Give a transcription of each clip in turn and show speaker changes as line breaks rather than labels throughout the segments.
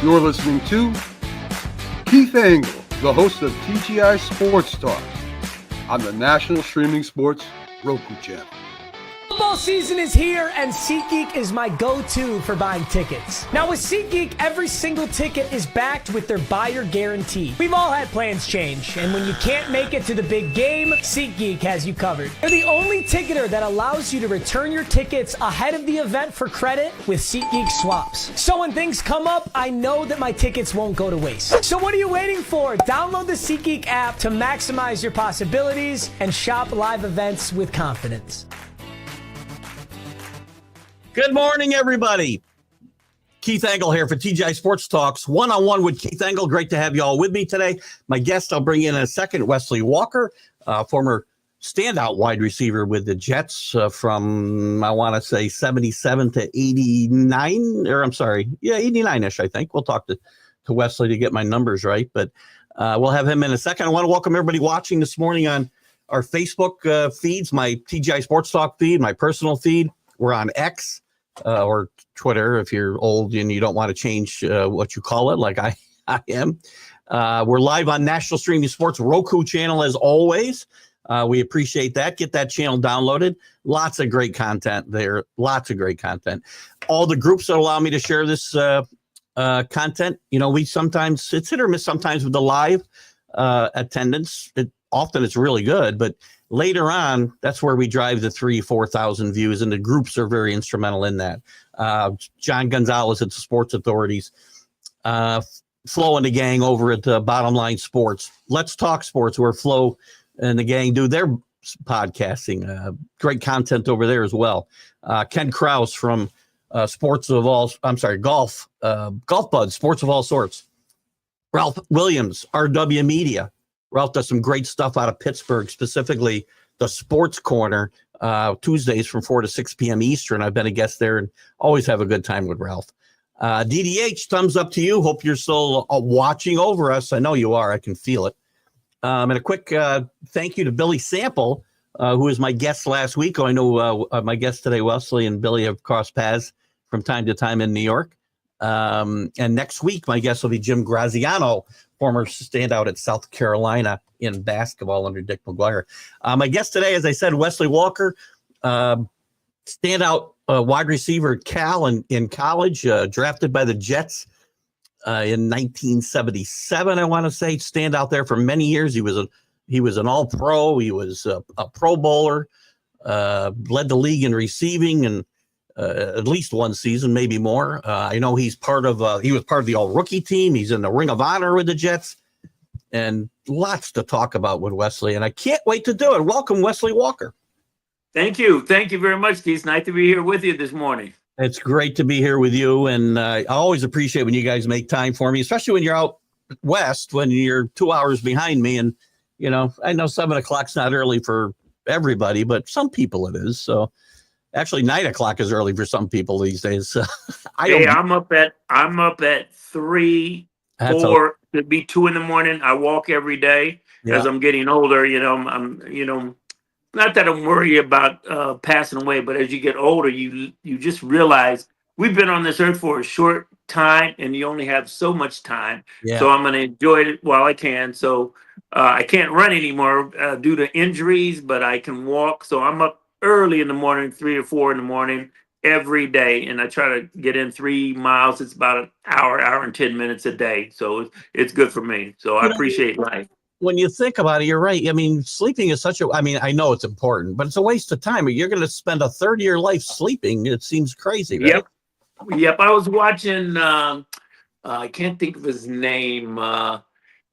You're listening to Keith Engle, the host of TGI Sports Talks on the National Streaming Sports Roku channel.
Football season is here, and SeatGeek is my go-to for buying tickets. Now, with SeatGeek, every single ticket is backed with their buyer guarantee. We've all had plans change, and when you can't make it to the big game, SeatGeek has you covered. They're the only ticketer that allows you to return your tickets ahead of the event for credit with SeatGeek swaps. So when things come up, I know that my tickets won't go to waste. So what are you waiting for? Download the SeatGeek app to maximize your possibilities and shop live events with confidence.
Good morning, everybody. Keith Engle here for TGI Sports Talks One-on-One with Keith Engle. Great to have you all with me today. My guest I'll bring in a second, Wesley Walker, former standout wide receiver with the Jets from, I want to say, 77 to 89, or I'm sorry, 89-ish, I think. We'll talk to Wesley to get my numbers right, but we'll have him in a second. I want to welcome everybody watching this morning on our Facebook feeds, my TGI Sports Talk feed, my personal feed. We're on X. Or Twitter, if you're old and you don't want to change what you call it, like I am. We're live on National Streaming Sports Roku channel, as always. We appreciate that. Get that channel downloaded. Lots of great content there. Lots of great content. All the groups that allow me to share this content, you know, we sometimes, it's hit or miss sometimes with the live attendance. Often it's really good, but later on, that's where we drive the 3,000-4,000 views, and the groups are very instrumental in that. John Gonzalez at the Sports Authorities, Flo and the gang over at Bottom Line Sports. Let's Talk Sports, where Flo and the gang do their podcasting. Great content over there as well. Ken Krause from Golf Buds, Sports of All Sorts. Ralph Williams, RW Media. Ralph does some great stuff out of Pittsburgh, specifically the Sports Corner, Tuesdays from 4 to 6 p.m. Eastern. I've been a guest there and always have a good time with Ralph. DDH, thumbs up to you. Hope you're still watching over us. I know you are. I can feel it. And a quick thank you to Billy Sample, who was my guest last week. I know my guest today, Wesley, and Billy have crossed paths from time to time in New York. And next week, my guest will be Jim Graziano, former standout at South Carolina in basketball under Dick McGuire. My guest today, as I said, Wesley Walker, standout wide receiver at Cal in college, drafted by the Jets in 1977, I want to say. Standout there for many years. He was an All-Pro. He was a Pro Bowler, led the league in receiving and at least one season, maybe more. I know he was part of the all-rookie team. He's in the Ring of Honor with the Jets, and lots to talk about with Wesley, and I can't wait to do it. Welcome, Wesley Walker.
Thank you. Thank you very much, Keith. Nice to be here with you this morning.
It's great to be here with you, and I always appreciate when you guys make time for me, especially when you're out west, when you're 2 hours behind me, and, you know, I know 7 o'clock's not early for everybody, but some people it is, so... Actually, 9 o'clock is early for some people these days.
I'm up at 3, 4, could be 2 in the morning. I walk every day as I'm getting older. You know, I'm not that I'm worried about passing away, but as you get older, you just realize we've been on this earth for a short time, and you only have so much time. Yeah. So I'm going to enjoy it while I can. So I can't run anymore due to injuries, but I can walk. So I'm up early in the morning, 3 or 4 in the morning every day, and I try to get in 3 miles. It's about an hour and 10 minutes a day, so it's good for me. So I appreciate life.
When you think about it, you're right. I mean, sleeping is I know it's important, but it's a waste of time. You're going to spend a third of your life sleeping. It seems crazy, right?
Yep. I was watching. I can't think of his name. But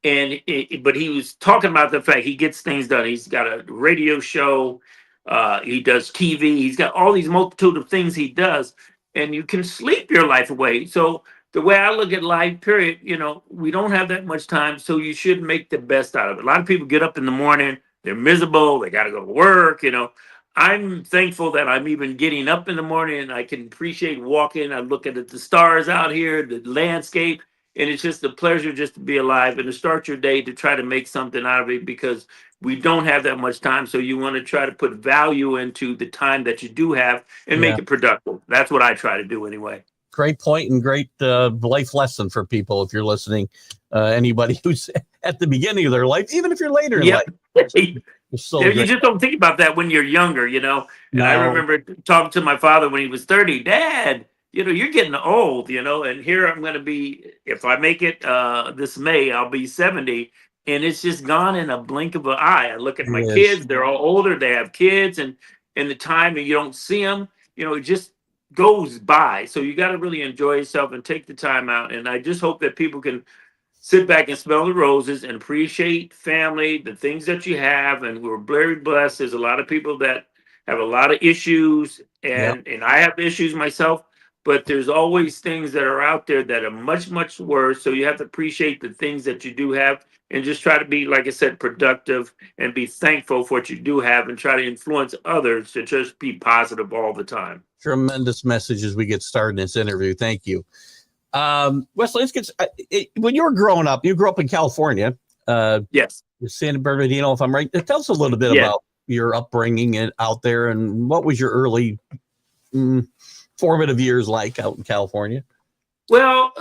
he was talking about the fact he gets things done. He's got a radio show. He does TV. He's got all these multitude of things he does, and you can sleep your life away. So the way I look at life, period, you know, we don't have that much time, so you should make the best out of it. A lot of people get up in the morning, they're miserable, they got to go to work, you know. I'm thankful that I'm even getting up in the morning and I can appreciate walking. I look at the stars out here, the landscape, and it's just a pleasure just to be alive and to start your day to try to make something out of it, because we don't have that much time. So you want to try to put value into the time that you do have and make it productive. That's what I try to do anyway.
Great point and great life lesson for people if you're listening. Anybody who's at the beginning of their life, even if you're later in life. It's so
You just don't think about that when you're younger, you know. And
No.
I remember talking to my father when he was 30. Dad, you know, you're getting old, you know, and here I'm going to be, if I make it this May, I'll be 70. And it's just gone in a blink of an eye. I look at my
It is.
kids, they're all older, they have kids, and the time and you don't see them, you know, it just goes by. So you got to really enjoy yourself and take the time out. And I just hope that people can sit back and smell the roses and appreciate family, the things that you have. And we're very blessed. There's a lot of people that have a lot of issues, and I have issues myself, but there's always things that are out there that are much, much worse. So you have to appreciate the things that you do have and just try to be, like I said, productive and be thankful for what you do have and try to influence others to just be positive all the time.
Tremendous message as we get started in this interview. Thank you. Wesley, let's get when you were growing up, you grew up in California.
Yes.
San Bernardino, if I'm right. Tell us a little bit about your upbringing and out there, and what was your early formative years like out in California?
Well,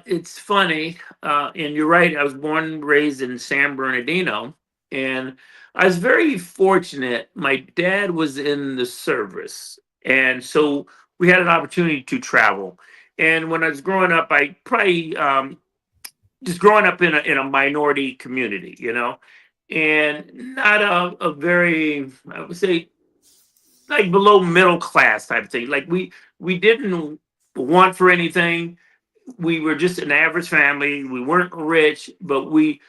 it's funny, and you're right. I was born and raised in San Bernardino, and I was very fortunate. My dad was in the service, and so we had an opportunity to travel. And when I was growing up, I probably just growing up in a minority community, you know, and not a very, I would say, like below middle class type of thing. Like we didn't want for anything. We were just an average family. We weren't rich, but we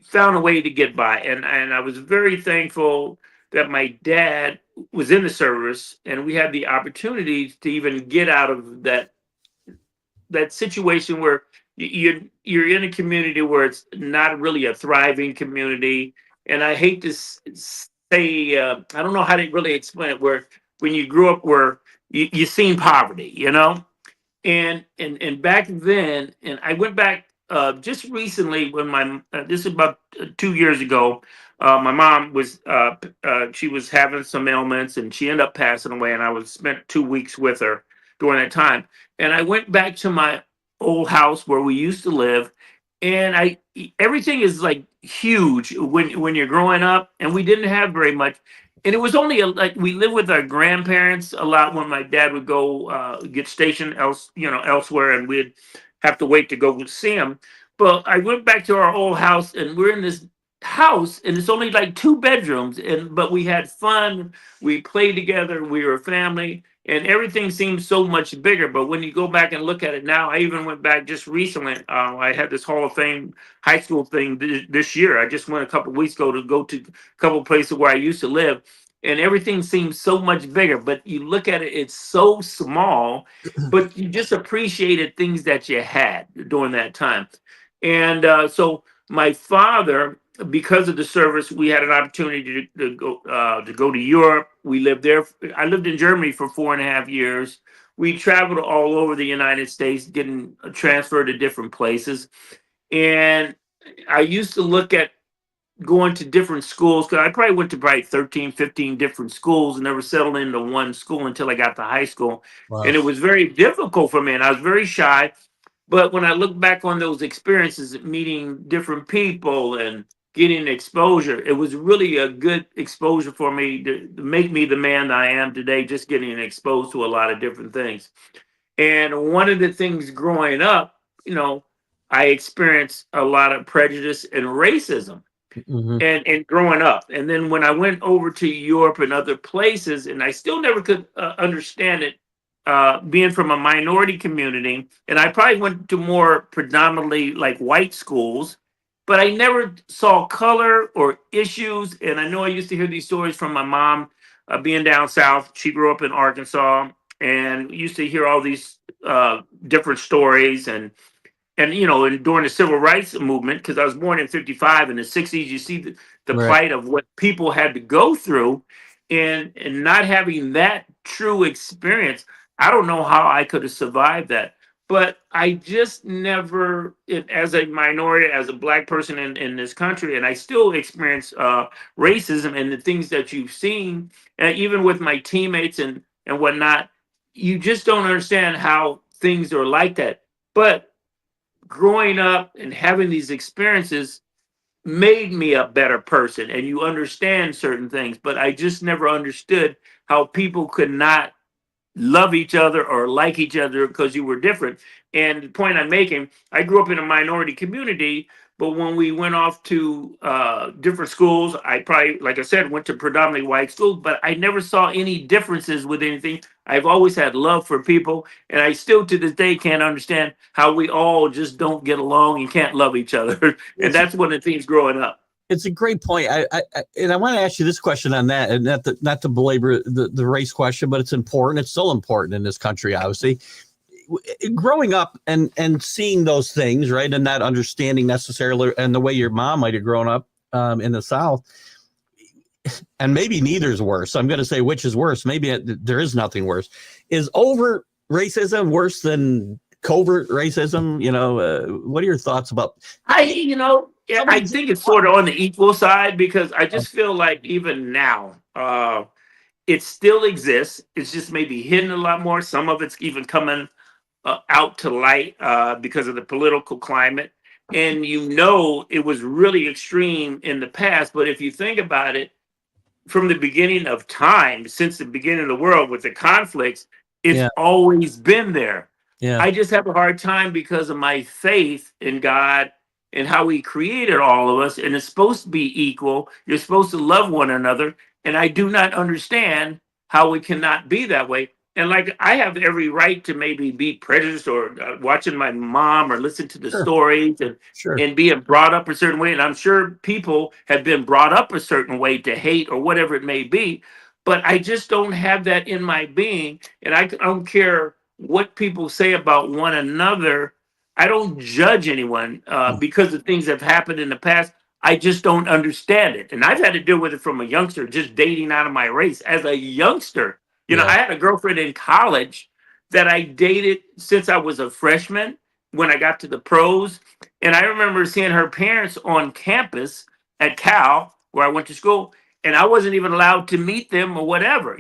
found a way to get by. And I was very thankful that my dad was in the service, and we had the opportunity to even get out of that situation where you're in a community where it's not really a thriving community. And I hate to say, I don't know how to really explain it, where when you grew up where you seen poverty, you know. And back then, and I went back just recently when this is about 2 years ago. My mom was she was having some ailments, and she ended up passing away. And I was spent 2 weeks with her during that time. And I went back to my old house where we used to live, and everything is like huge when you're growing up, and we didn't have very much. And it was only like we lived with our grandparents a lot when my dad would go get stationed elsewhere, and we'd have to wait to go see him. But I went back to our old house, and we're in this house, and it's only like 2 bedrooms, but we had fun. We played together. We were a family, and everything seems so much bigger. But when you go back and look at it now, I even went back just recently. I had this Hall of Fame high school thing this year. I just went a couple of weeks ago to go to a couple of places where I used to live, and everything seems so much bigger. But you look at it, it's so small, but you just appreciated things that you had during that time. And so my father, because of the service, we had an opportunity to go to Europe. We lived there. I lived in Germany for 4.5 years. We traveled all over the United States, getting transferred to different places. And I used to look at going to different schools, because I probably went to 13, 15 different schools and never settled into one school until I got to high school.
Wow.
And it was very difficult for me, and I was very shy. But when I look back on those experiences, meeting different people and getting exposure, it was really a good exposure for me to make me the man that I am today, just getting exposed to a lot of different things. And one of the things growing up, you know, I experienced a lot of prejudice and racism. And growing up. And then when I went over to Europe and other places, and I still never could understand it, being from a minority community, and I probably went to more predominantly like white schools, but I never saw color or issues. And I know I used to hear these stories from my mom being down south. She grew up in Arkansas, and used to hear all these different stories. And you know, and during the civil rights movement, because I was born in 55, in the 60s, you see the
Right.
plight of what people had to go through, and not having that true experience. I don't know how I could have survived that. But I just never, as a minority, as a black person in this country, and I still experience racism and the things that you've seen, and even with my teammates and whatnot, you just don't understand how things are like that. But growing up and having these experiences made me a better person, and you understand certain things. But I just never understood how people could not love each other or like each other because you were different. And the point I'm making, I grew up in a minority community, but when we went off to different schools, I probably, like I said, went to predominantly white schools, but I never saw any differences with anything. I've always had love for people, and I still to this day can't understand how we all just don't get along and can't love each other. And that's one of the things growing up.
It's a great point. And I want to ask you this question on that, and not to belabor the race question, but it's important. It's still important in this country, obviously. Growing up and seeing those things, right, and not understanding necessarily, and the way your mom might have grown up in the South, and maybe neither is worse. I'm going to say which is worse. Maybe there is nothing worse. Is overt racism worse than covert racism? What are your thoughts about?
I think it's sort of on the equal side, because I just feel like even now, it still exists. It's just maybe hidden a lot more. Some of it's even coming out to light because of the political climate. And it was really extreme in the past. But if you think about it, from the beginning of time, since the beginning of the world with the conflicts, it's always been there. Yeah. I just have a hard time because of my faith in God and how he created all of us. And it's supposed to be equal. You're supposed to love one another. And I do not understand how it cannot be that way. And like, I have every right to maybe be prejudiced or watching my mom or listen to the stories and being brought up a certain way. And I'm sure people have been brought up a certain way to hate or whatever it may be. But I just don't have that in my being. And I don't care what people say about one another. I don't judge anyone because of things that have happened in the past. I just don't understand it. And I've had to deal with it from a youngster, just dating out of my race as a youngster. I had a girlfriend in college that I dated since I was a freshman when I got to the pros. And I remember seeing her parents on campus at Cal, where I went to school, and I wasn't even allowed to meet them or whatever,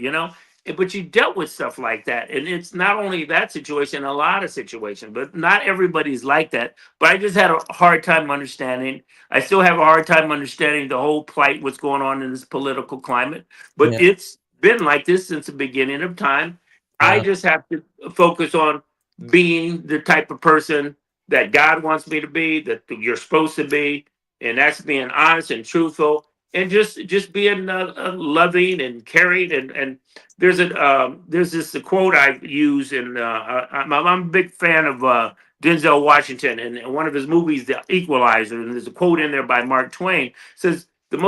But you dealt with stuff like that. And it's not only that situation, a lot of situations, but not everybody's like that. But I just had a hard time understanding. I still have a hard time understanding the whole plight, what's going on in this political climate. But it's been like this since the beginning of time. I just have to focus on being the type of person that God wants me to be, that you're supposed to be. And that's being honest and truthful. And just being loving and caring, and there's this quote I use, and I'm a big fan of Denzel Washington, and one of his movies, The Equalizer, and there's a quote in there by Mark Twain. It says the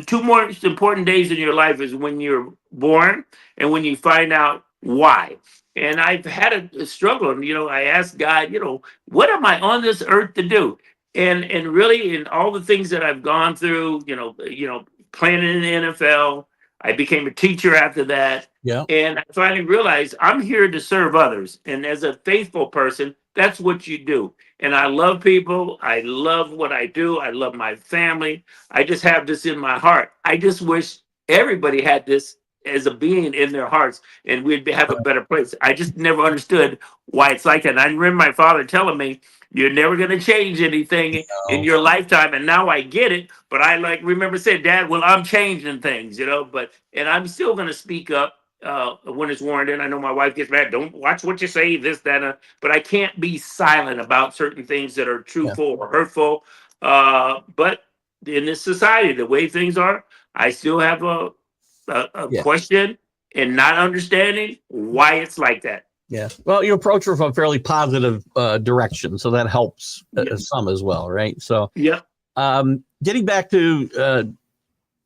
two most important days in your life is when you're born and when you find out why. And I've had a struggle, and I asked God, what am I on this earth to do? And really, in all the things that I've gone through, playing in the NFL, I became a teacher after that. Yeah. And I finally realized I'm here to serve others. And as a faithful person, that's what you do. And I love people. I love what I do. I love my family. I just have this in my heart. I just wish everybody had this as a being in their hearts, and we'd have a better place. I just never understood why it's like that. And I remember my father telling me, you're never going to change anything in your lifetime. And now I get it. But I remember saying, Dad, well, I'm changing things, and I'm still going to speak up when it's warranted. I know my wife gets mad. Don't watch what you say, this, that. But I can't be silent about certain things that are truthful or hurtful. But in this society, the way things are, I still have a question and not understanding why it's like that.
Yeah. Well, you approach her from a fairly positive direction, so that helps some as well, right? So, getting back to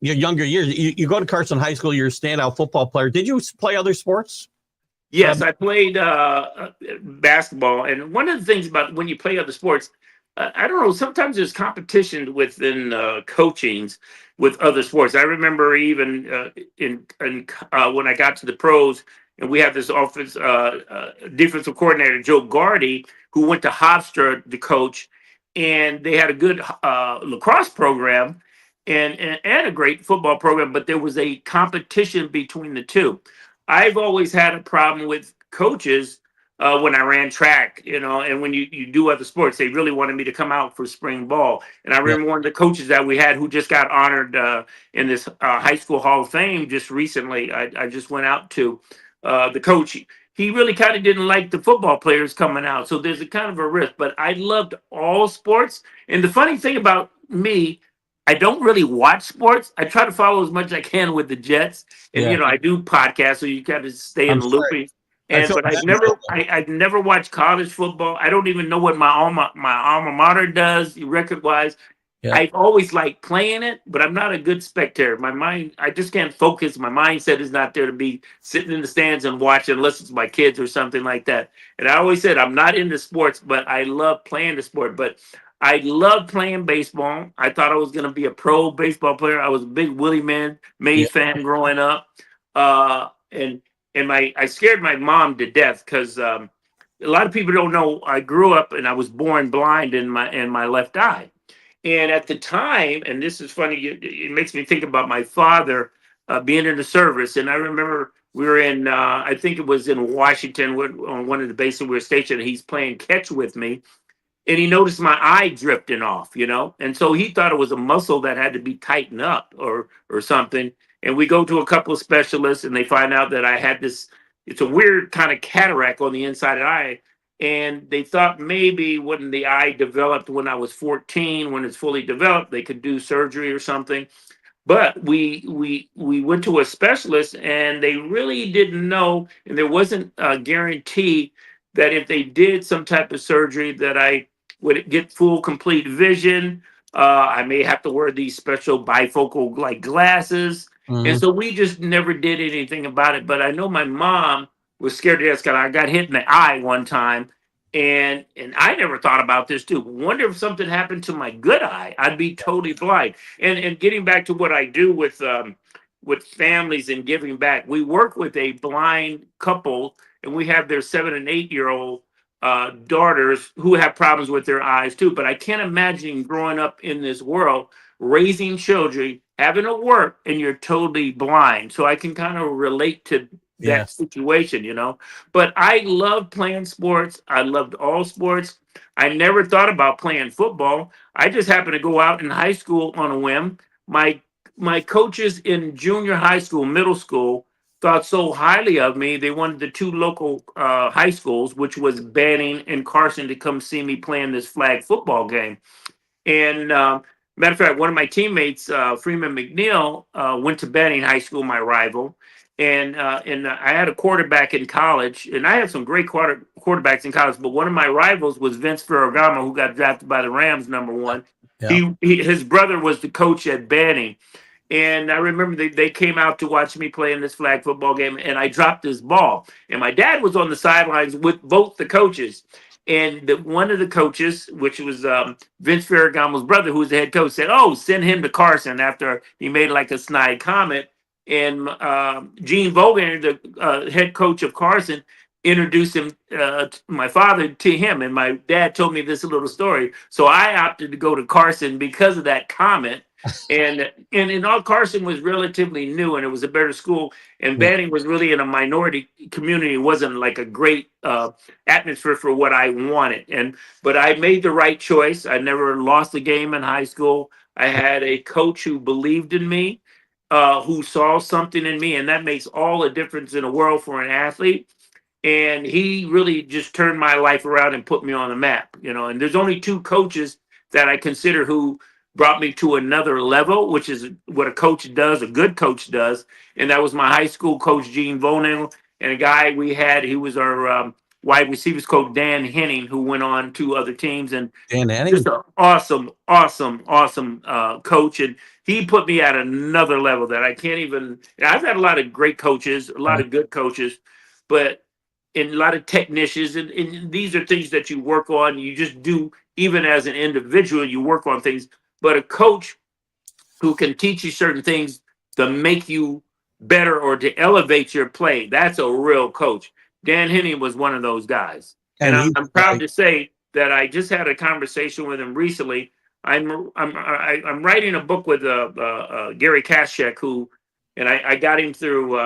your younger years, you go to Carson High School. You're a standout football player. Did you play other sports?
Yes, I played basketball, and one of the things about when you play other sports, I don't know. Sometimes there's competition within coachings with other sports. I remember even when I got to the pros. And we have this defensive coordinator, Joe Gardy, who went to Hofstra to coach, and they had a good lacrosse program and a great football program, but there was a competition between the two. I've always had a problem with coaches when I ran track, and when you do other sports, they really wanted me to come out for spring ball. And I remember one of the coaches that we had who just got honored in this high school Hall of Fame just recently. I just went out to the coach. He really kind of didn't like the football players coming out. So there's a kind of a risk, but I loved all sports. And the funny thing about me, I don't really watch sports. I try to follow as much as I can with the Jets. And, I do podcasts, so you got to stay in the loop. But I've never watched college football. I don't even know what my alma mater does record wise. Yeah. I always like playing it, but I'm not a good spectator. My mind, I just can't focus. My mindset is not there to be sitting in the stands and watching unless it's my kids or something like that. And I always said I'm not into sports, but I love playing the sport. But I love playing baseball. I thought I was going to be a pro baseball player. I was a big Willie Mays fan growing up, and I scared my mom to death because a lot of people don't know I grew up and I was born blind in my left eye. And at the time, and this is funny, it makes me think about my father being in the service. And I remember we were in, I think it was in Washington on one of the bases we were stationed. And he's playing catch with me. And he noticed my eye drifting off, and so he thought it was a muscle that had to be tightened up or something. And we go to a couple of specialists and they find out that I had it's a weird kind of cataract on the inside of the eye. And they thought maybe when the eye developed when I was 14, when it's fully developed, they could do surgery or something. But we went to a specialist and they really didn't know. And there wasn't a guarantee that if they did some type of surgery that I would get full complete vision. I may have to wear these special bifocal like glasses. And so we just never did anything about it. But I know my mom was scared to death because I got hit in the eye one time. And I never thought about this too. Wonder if something happened to my good eye, I'd be totally blind. And getting back to what I do with families and giving back, we work with a blind couple and we have their 7 and 8-year-old daughters who have problems with their eyes too. But I can't imagine growing up in this world, raising children, having to work, and you're totally blind. So I can kind of relate to that situation, But I love playing sports. I loved all sports. I never thought about playing football. I just happened to go out in high school on a whim. My coaches in junior high school, middle school, thought so highly of me. They wanted the two local high schools, which was Banning and Carson, to come see me playing this flag football game. And matter of fact, one of my teammates, Freeman McNeil, went to Banning High School, my rival. And I had a quarterback in college, and I had some great quarterbacks in college. But one of my rivals was Vince Ferragamo, who got drafted by the Rams, #1. Yeah. His brother was the coach at Banning. And I remember they came out to watch me play in this flag football game, and I dropped this ball. And my dad was on the sidelines with both the coaches. And one of the coaches, which was Vince Ferragamo's brother, who was the head coach, said, "Oh, send him to Carson," after he made like a snide comment. And Gene Vogan, the head coach of Carson, introduced him, my father, to him. And my dad told me this little story. So I opted to go to Carson because of that comment. And all, Carson was relatively new, and it was a better school. And Banning was really in a minority community. It wasn't like a great atmosphere for what I wanted. But I made the right choice. I never lost a game in high school. I had a coach who believed in me, who saw something in me, and that makes all the difference in the world for an athlete. And he really just turned my life around and put me on the map, And there's only two coaches that I consider who brought me to another level, which is what a coach does, a good coach does. And that was my high school coach, Gene Vogan, and a guy we had, he was our wide receivers coach, Dan Henning, who went on to other teams. And
Dan Henning,
just an awesome coach. And he put me at another level that I can't even, I've had a lot of great coaches, a lot of good coaches, but and a lot of technicians. And these are things that you work on. You just do, even as an individual, you work on things. But a coach who can teach you certain things to make you better or to elevate your play, that's a real coach. Dan Henning was one of those guys. And I'm proud to say that I just had a conversation with him recently. I'm writing a book with Gary Kaschek, who and I got him through.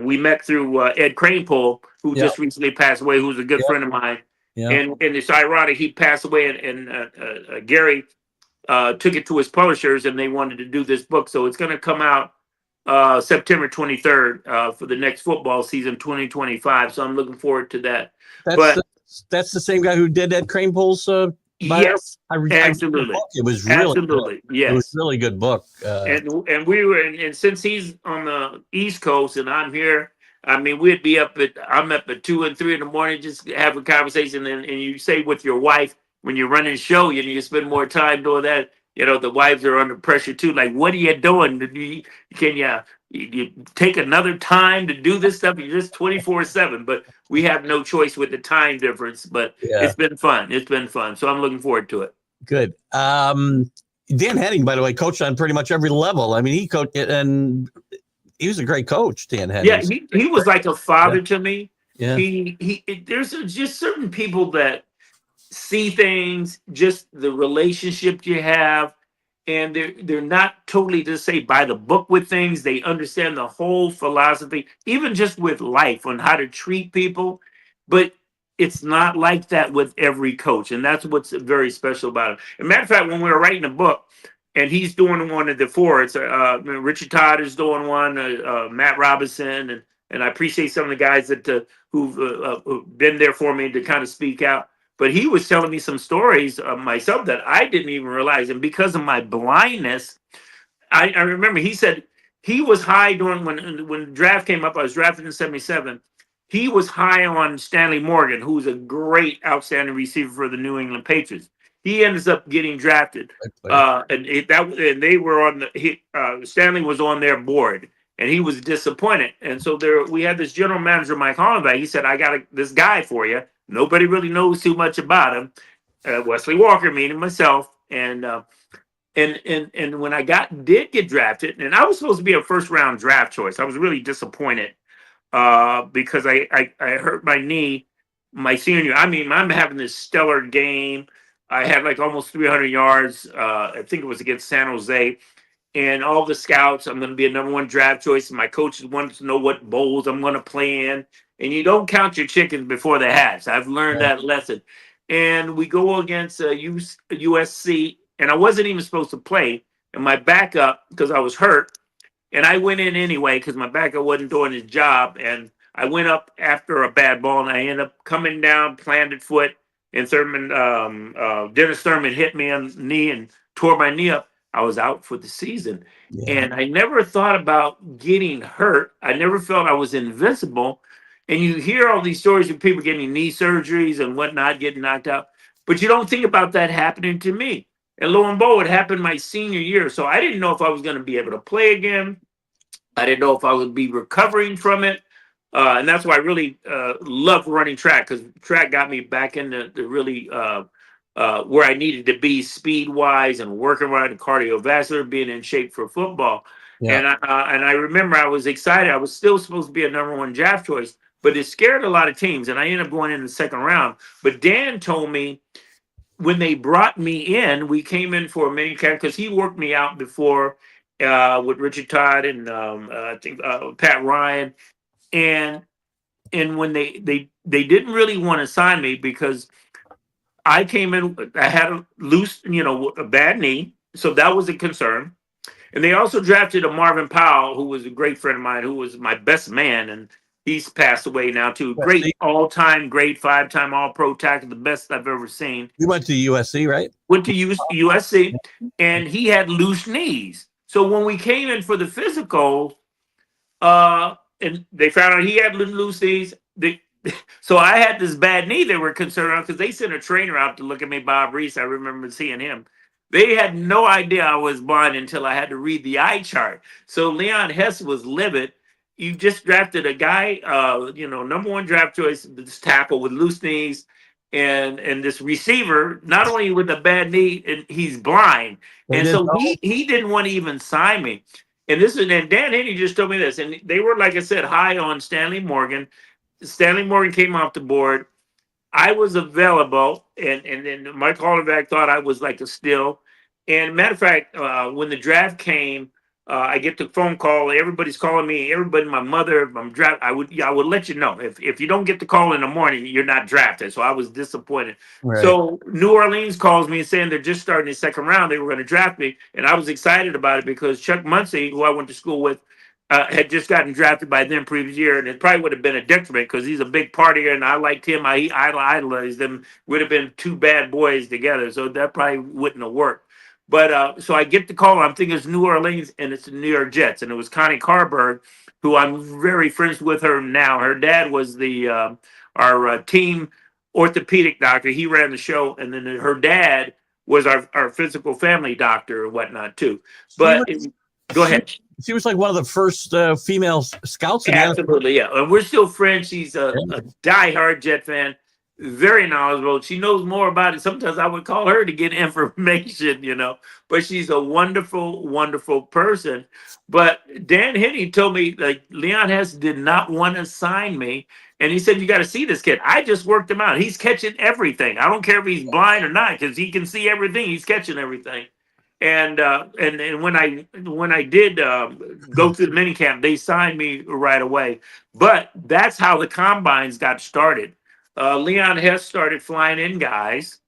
We met through Ed Cranepole, who
Yeah.
just recently passed away, who's a good
Yeah.
friend of mine.
Yeah.
And it's ironic he passed away, and Gary took it to his publishers, and they wanted to do this book. So it's going to come out September 23rd for the next football season, 2025. So I'm looking forward to that.
That's the same guy who did Ed Cranepole's
Yes,
I read
absolutely.
the book. It was really
Absolutely,
good.
yes.
It was a really good book.
And we were, and since he's on the East Coast and I'm here, I mean, I'm up at 2 and 3 in the morning, just having a conversation. And you say with your wife, when you're running a show, you spend more time doing that. The wives are under pressure too. Like, what are you doing? Can you take another time to do this stuff? You're just 24/7, but we have no choice with the time difference. But It's been fun. It's been fun. So I'm looking forward to it.
Good. Dan Henning, by the way, coached on pretty much every level. I mean, he coached, and he was a great coach, Dan Henning.
Yeah, he was like a father to me.
Yeah.
There's just certain people that see things, just the relationship you have, and they're not totally, to say, by the book with things. They understand the whole philosophy, even just with life, on how to treat people. But it's not like that with every coach, and that's what's very special about it. As a matter of fact, when we were writing a book, and he's doing one of the four, it's Richard Todd is doing one, Matt Robinson, and I appreciate some of the guys that who've been there for me to kind of speak out. But he was telling me some stories of myself that I didn't even realize. And because of my blindness, I remember he said he was high during when the draft came up. I was drafted in '77. He was high on Stanley Morgan, who's a great, outstanding receiver for the New England Patriots. He ends up getting drafted, and they were on Stanley was on their board, and he was disappointed. And so we had this general manager, Mike Hollenbeck. He said, "I got this guy for you. Nobody really knows too much about him." Wesley Walker, meaning myself, and when I did get drafted, and I was supposed to be a first round draft choice. I was really disappointed because I hurt my knee my senior year. I mean, I'm having this stellar game. I had like almost 300 yards. I think it was against San Jose. And all the scouts, I'm going to be a number one draft choice. And my coaches wanted to know what bowls I'm going to play in. And you don't count your chickens before they hatch. I've learned that lesson. And we go against USC. And I wasn't even supposed to play. And my backup, because I was hurt, and I went in anyway because my backup wasn't doing his job. And I went up after a bad ball, and I ended up coming down, planted foot. And Dennis Thurman hit me on the knee and tore my knee up. I was out for the season. Yeah. And I never thought about getting hurt. I never felt I was invincible. And you hear all these stories of people getting knee surgeries and whatnot, getting knocked out. But you don't think about that happening to me. And lo and behold, it happened my senior year. So I didn't know if I was going to be able to play again. I didn't know if I would be recovering from it. And that's why I really love running track, because track got me back into really where I needed to be speed-wise and working around the cardiovascular, being in shape for football. Yeah. And I remember I was excited. I was still supposed to be a number one draft choice, but it scared a lot of teams, and I ended up going in the second round. But Dan told me when they brought me in, we came in for a mini camp because he worked me out before with Richard Todd and I think Pat Ryan. And when they didn't really want to sign me because I came in, I had a loose, a bad knee. So that was a concern. And they also drafted a Marvin Powell, who was a great friend of mine, who was my best man. And he's passed away now too. Great all-time, great 5-time All-Pro tackle, the best I've ever seen.
You went to USC, right?
Went to USC, and he had loose knees. So when we came in for the physical, and they found out he had loose knees. So I had this bad knee they were concerned about because they sent a trainer out to look at me, Bob Reese. I remember seeing him. They had no idea I was blind until I had to read the eye chart. So Leon Hess was livid. You just drafted a guy, number one draft choice, this tackle with loose knees, and this receiver, not only with a bad knee, and he's blind. And so he didn't want to even sign me. And Dan Henning just told me this, and they were, like I said, high on Stanley Morgan. Stanley Morgan came off the board. I was available, and then Mike Hollenbeck thought I was like a steal. And matter of fact, when the draft came, I get the phone call. Everybody's calling me. Everybody, my mother. If I'm drafted, I would let you know. If you don't get the call in the morning, you're not drafted. So I was disappointed.
Right.
So New Orleans calls me and saying they're just starting the second round. They were going to draft me, and I was excited about it because Chuck Muncie, who I went to school with, had just gotten drafted by them previous year, and it probably would have been a detriment because he's a big partier, and I liked him. I idolized them. Would have been two bad boys together, so that probably wouldn't have worked. But so I get the call. I'm thinking it's New Orleans, and it's the New York Jets, and it was Connie Carberg, who I'm very friends with her now. Her dad was our team orthopedic doctor. He ran the show, and then her dad was our physical family doctor and whatnot too. But go ahead.
She was like one of the first female scouts.
Absolutely, yeah. And we're still friends. She's a diehard Jet fan, very knowledgeable. She knows more about it. Sometimes I would call her to get information, but she's a wonderful, wonderful person. But Dan Henney told me, like, Leon Hess did not want to sign me. And he said, you got to see this kid. I just worked him out. He's catching everything. I don't care if he's blind or not because he can see everything. He's catching everything. And when I did go through the minicamp, they signed me right away. But that's how the combines got started. Leon Hess started flying in guys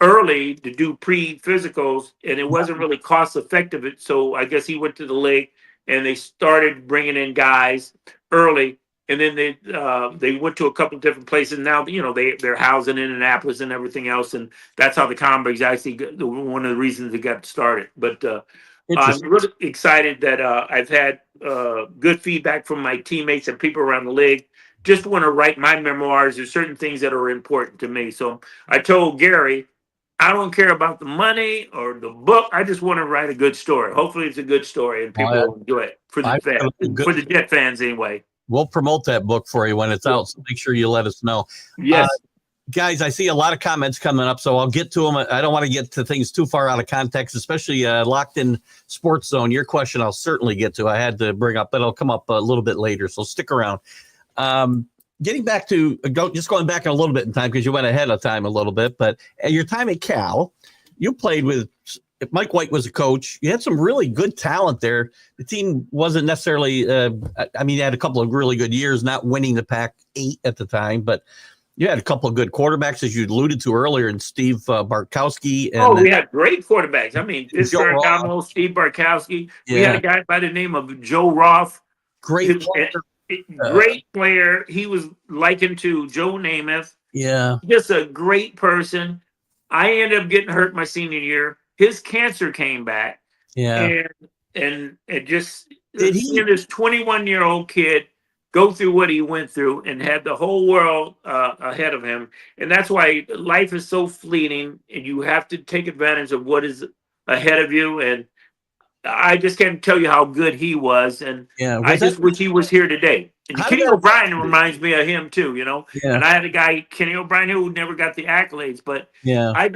early to do pre-physicals, and it wasn't really cost effective. So I guess he went to the league, and they started bringing in guys early. And then they went to a couple of different places. Now, they're housing in Annapolis and everything else. And that's how the combines actually one of the reasons it got started. But I'm really excited that I've had good feedback from my teammates and people around the league. Just want to write my memoirs. There's certain things that are important to me. So I told Gary, I don't care about the money or the book. I just want to write a good story. Hopefully it's a good story and people will enjoy it for the Jet fans anyway.
We'll promote that book for you when it's out, so make sure you let us know.
Yes.
Guys, I see a lot of comments coming up, so I'll get to them. I don't want to get to things too far out of context, especially Locked In Sports Zone. Your question I'll certainly get to. I had to bring up, but it'll come up a little bit later, so stick around. Getting back to, going back a little bit in time, because you went ahead of time a little bit, but at your time at Cal, you played with Mike White was a coach. You had some really good talent there. The team wasn't necessarily, you had a couple of really good years, not winning the Pac-8 at the time, but you had a couple of good quarterbacks, as you alluded to earlier, and Steve Bartkowski. And
we had great quarterbacks. I mean, this Ferragamo, Steve Bartkowski. Yeah. We had a guy by the name of Joe Roth.
Great
player. He was likened to Joe Namath.
Yeah.
Just a great person. I ended up getting hurt my senior year. His cancer came back.
Yeah.
And it just, seeing this 21-year-old kid go through what he went through and had the whole world ahead of him. And that's why life is so fleeting and you have to take advantage of what is ahead of you. And I just can't tell you how good he was. And I just wish he was here today. And Kenny O'Brien reminds me of him too, Yeah. And I had a guy, Kenny O'Brien, who never got the accolades, but I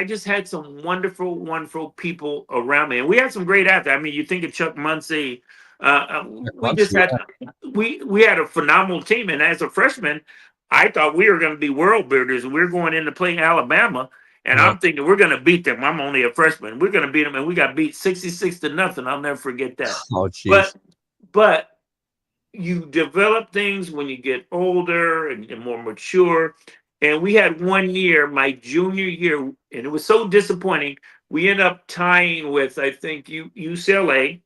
just had some wonderful, wonderful people around me. And we had some great athletes. I mean, you think of Chuck Muncie. We had a phenomenal team. And as a freshman, I thought we were going to be world beaters, and we were going in to play Alabama. And I'm thinking we're going to beat them. I'm only a freshman. We're going to beat them, and we got beat 66-0. I'll never forget that.
Oh, geez.
But you develop things when you get older and more mature. And we had 1 year, my junior year, and it was so disappointing. We ended up tying with, I think, UCLA,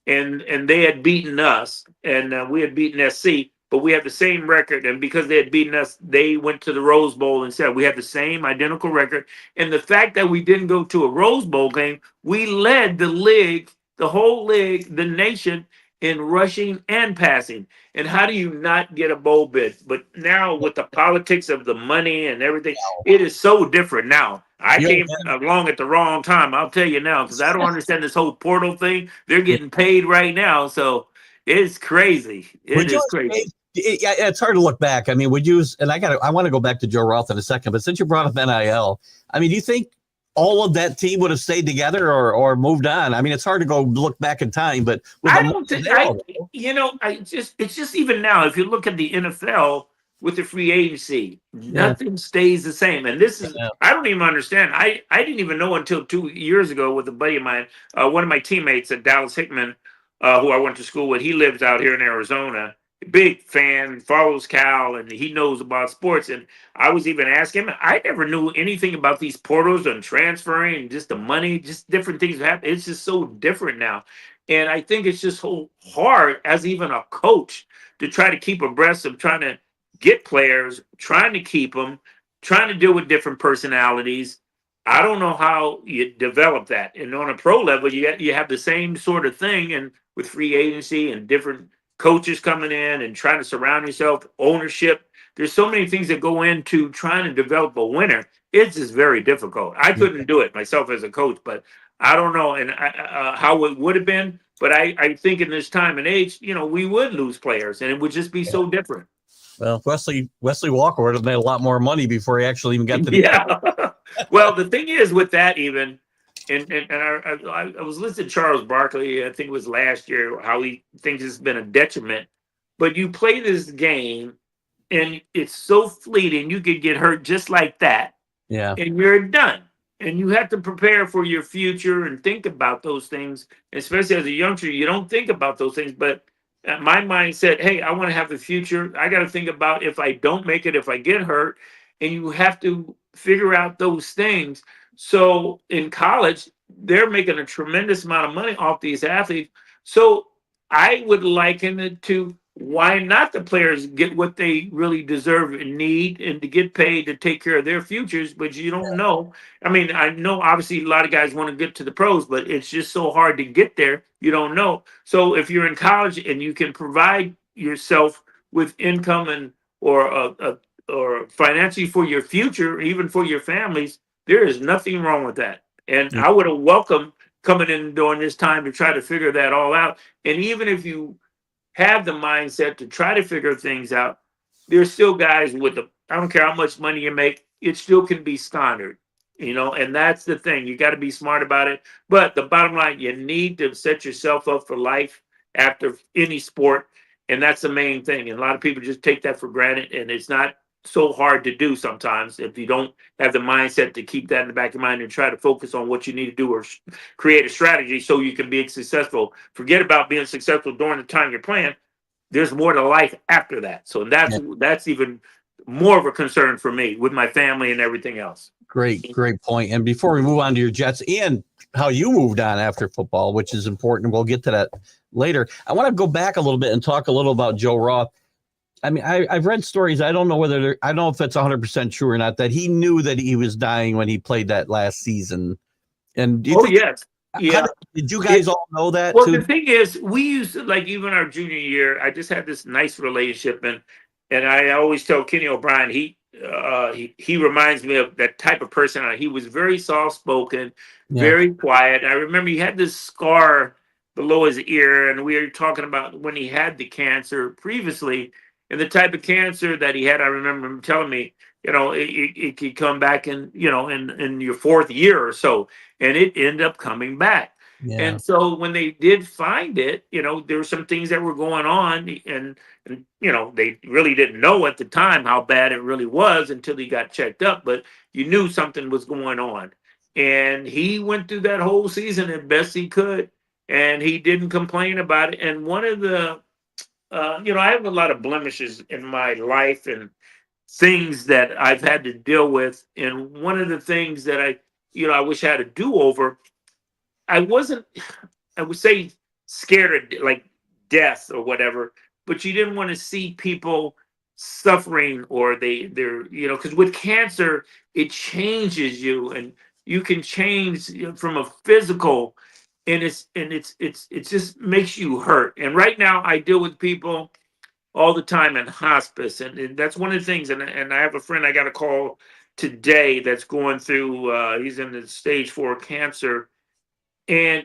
and they had beaten us, and we had beaten SC. But we had the same record, and because they had beaten us, they went to the Rose Bowl instead. We had the same identical record. And the fact that we didn't go to a Rose Bowl game, we led the league, the whole league, the nation, in rushing and passing. And how do you not get a bowl bid? But now with the politics of the money and everything, it is so different now. I came along at the wrong time, I'll tell you now, because I don't understand this whole portal thing. They're getting paid right now, so it's crazy. It is crazy.
It's hard to look back. I mean, I want to go back to Joe Roth in a second, but since you brought up NIL, I mean, do you think all of that team would have stayed together or moved on? I mean, it's hard to go look back in time, but
I don't think, it's just even now, if you look at the NFL, with the free agency. Nothing stays the same. And this is, I don't even understand. I didn't even know until 2 years ago with a buddy of mine, one of my teammates at Dallas Hickman, who I went to school with. He lives out here in Arizona. Big fan, follows Cal, and he knows about sports. And I was even asking him, I never knew anything about these portals and transferring and just the money, just different things happen. It's just so different now. And I think it's just so hard as even a coach to try to keep abreast of trying to get players, trying to keep them, trying to deal with different personalities. I don't know how you develop that. And on a pro level, you have the same sort of thing, and with free agency and different coaches coming in and trying to surround yourself, ownership. There's so many things that go into trying to develop a winner. It's just very difficult. I couldn't do it myself as a coach, but I don't know and how it would have been. But I think in this time and age, we would lose players, and it would just be so different.
Well, Wesley Walker would have made a lot more money before he actually even got to
the Well, the thing is with that even, and I was listening to Charles Barkley, I think it was last year, how he thinks it's been a detriment. But you play this game, and it's so fleeting, you could get hurt just like that.
Yeah.
And you're done. And you have to prepare for your future and think about those things. Especially as a youngster, you don't think about those things. But my mind said, hey, I want to have a future. I got to think about if I don't make it, if I get hurt. And you have to figure out those things. So in college, they're making a tremendous amount of money off these athletes. So I would liken it to why not the players get what they really deserve and need and to get paid to take care of their futures, but you don't know. I mean, I know obviously a lot of guys want to get to the pros, but it's just so hard to get there. You don't know. So if you're in college and you can provide yourself with income and or financially for your future, even for your families, there is nothing wrong with that. And I would have welcomed coming in during this time to try to figure that all out. And even if you have the mindset to try to figure things out, there's still guys with I don't care how much money you make, it still can be squandered, and that's the thing. You got to be smart about it. But the bottom line, you need to set yourself up for life after any sport. And that's the main thing. And a lot of people just take that for granted. And it's not so hard to do sometimes if you don't have the mindset to keep that in the back of your mind and try to focus on what you need to do or create a strategy so you can be successful. Forget about being successful during the time you're playing. There's more to life after that. So that's even more of a concern for me with my family and everything else.
Great point. And before we move on to your Jets and how you moved on after football, which is important, we'll get to that later. I want to go back a little bit and talk a little about Joe Roth. I mean, I've read stories. I don't know I don't know if it's 100% true or not, that he knew that he was dying when he played that last season. And do you think,
yes. Yeah.
Did you guys all know that?
Well,
too?
the thing is, we used to, like, even our junior year, I just had this nice relationship. And I always tell Kenny O'Brien, he reminds me of that type of person. He was very soft-spoken, very quiet. I remember he had this scar below his ear, and we were talking about when he had the cancer previously. And the type of cancer that he had, I remember him telling me, it could come back in your fourth year or so, and it ended up coming back. Yeah. And so when they did find it, there were some things that were going on, and they really didn't know at the time how bad it really was until he got checked up, but you knew something was going on. And he went through that whole season as best he could, and he didn't complain about it. And one of the I have a lot of blemishes in my life and things that I've had to deal with. And one of the things that I wish I had a do-over, I wasn't, I would say, scared of like death or whatever, but you didn't want to see people suffering or they're because with cancer, it changes you and you can change from a physical. And it just makes you hurt. And right now I deal with people all the time in hospice. And that's one of the things. And I have a friend I got a call today that's going through, he's in the stage 4 cancer. And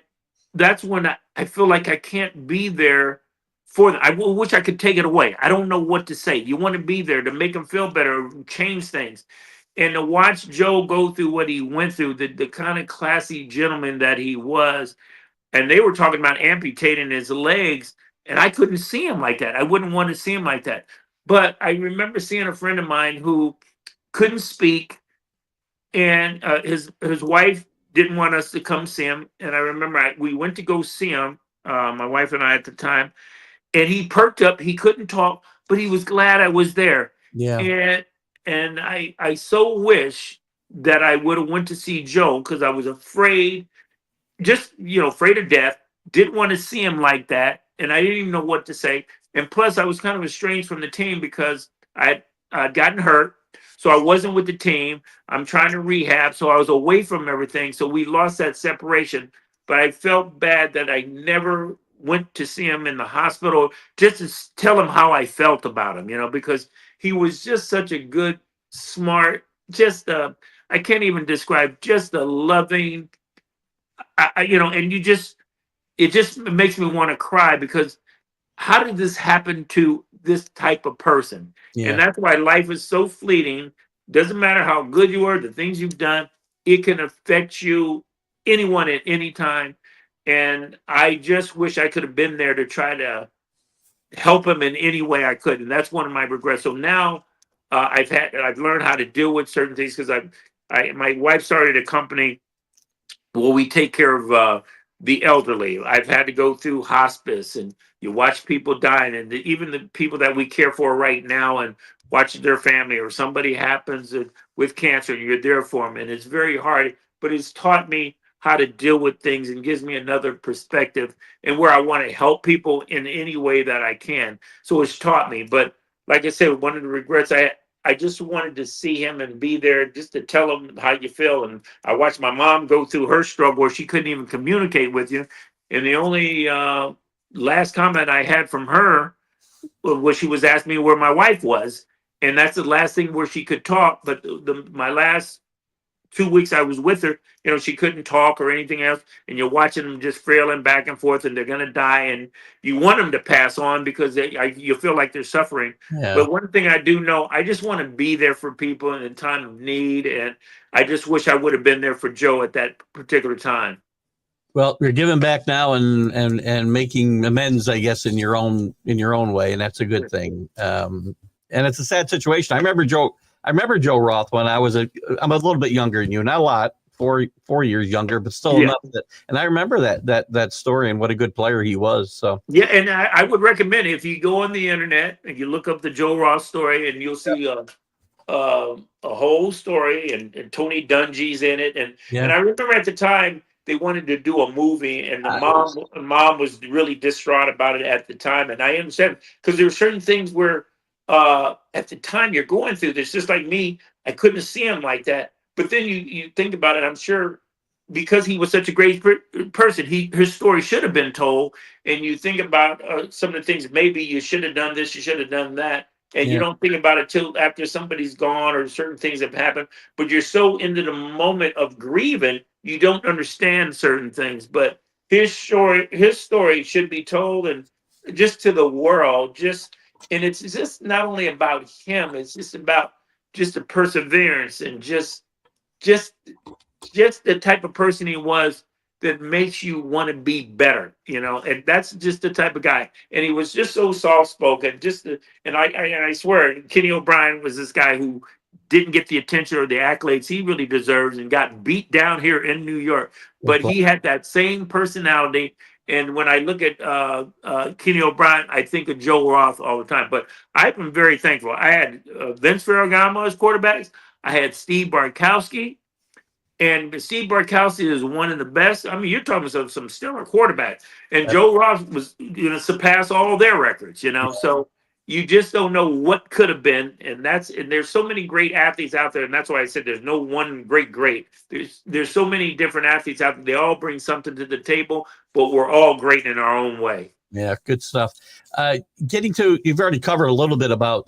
that's when I feel like I can't be there for them. I wish I could take it away. I don't know what to say. You want to be there to make them feel better, change things. And to watch Joe go through what he went through, the kind of classy gentleman that he was, and they were talking about amputating his legs, and I couldn't see him like that. I wouldn't want to see him like that. But I remember seeing a friend of mine who couldn't speak, and his wife didn't want us to come see him. And I remember we went to go see him, my wife and I at the time, and he perked up. He couldn't talk, but he was glad I was there.
Yeah.
And I so wish that I would have went to see Joe, because I was afraid, just afraid of death. Didn't want to see him like that, and I didn't even know what to say. And plus, I was kind of estranged from the team because I'd gotten hurt, so I wasn't with the team. I'm trying to rehab, so I was away from everything. So we lost that separation. But I felt bad that I never went to see him in the hospital just to tell him how I felt about him, because he was just such a good, smart, just I can't even describe, just a loving, and it just makes me want to cry, because how did this happen to this type of person?
Yeah.
And that's why life is so fleeting. Doesn't matter how good you are, the things you've done, it can affect you, anyone at any time. And I just wish I could have been there to try to help him in any way I could. And that's one of my regrets. So now I've learned how to deal with certain things, because my wife started a company where we take care of the elderly. I've had to go through hospice, and you watch people dying, and even the people that we care for right now, and watch their family, or somebody happens with cancer, and you're there for them. And it's very hard, but it's taught me how to deal with things, and gives me another perspective, and where I want to help people in any way that I can. So it's taught me. But like I said, one of the regrets, I just wanted to see him and be there just to tell him how you feel. And I watched my mom go through her struggle where she couldn't even communicate with you. And the only last comment I had from her was she was asking me where my wife was. And that's the last thing where she could talk. But my last 2 weeks I was with her, she couldn't talk or anything else. And you're watching them just frailing back and forth, and they're going to die. And you want them to pass on, because you feel like they're suffering.
Yeah.
But one thing I do know, I just want to be there for people in a time of need. And I just wish I would have been there for Joe at that particular time.
Well, you're giving back now and making amends, I guess, in your own way. And that's a good thing. And it's a sad situation. I remember Joe Roth when I'm a little bit younger than you, not a lot, 4 years younger, but still enough. And I remember that story and what a good player he was. So
yeah, and I would recommend, if you go on the internet and you look up the Joe Roth story, and you'll see a whole story, and Tony Dungy's in it. And I remember at the time they wanted to do a movie, and the mom was really distraught about it at the time. And I understand, because there were certain things where at the time you're going through this, just like me, I couldn't see him like that. But then you think about it, I'm sure because he was such a great person, his story should have been told. And you think about some of the things, maybe you should have done this, you should have done that. And you don't think about it till after somebody's gone or certain things have happened. But you're so into the moment of grieving, you don't understand certain things. But his story should be told, and just to the world, and it's just not only about him, it's just about just the perseverance, and just the type of person he was that makes you want to be better, and that's just the type of guy. And he was just so soft-spoken, and I swear, Kenny O'Brien was this guy who didn't get the attention or the accolades he really deserves, and got beat down here in New York. But he had that same personality. And when I look at Kenny O'Brien, I think of Joe Roth all the time. But I've been very thankful. I had Vince Ferragamo as quarterbacks. I had Steve Bartkowski. And Steve Bartkowski is one of the best. I mean, you're talking about some stellar quarterbacks. And Joe Roth was surpass all their records, So you just don't know what could have been. And there's so many great athletes out there. And that's why I said there's no one great. There's so many different athletes out there. They all bring something to the table, but we're all great in our own way.
Yeah, good stuff. You've already covered a little bit about,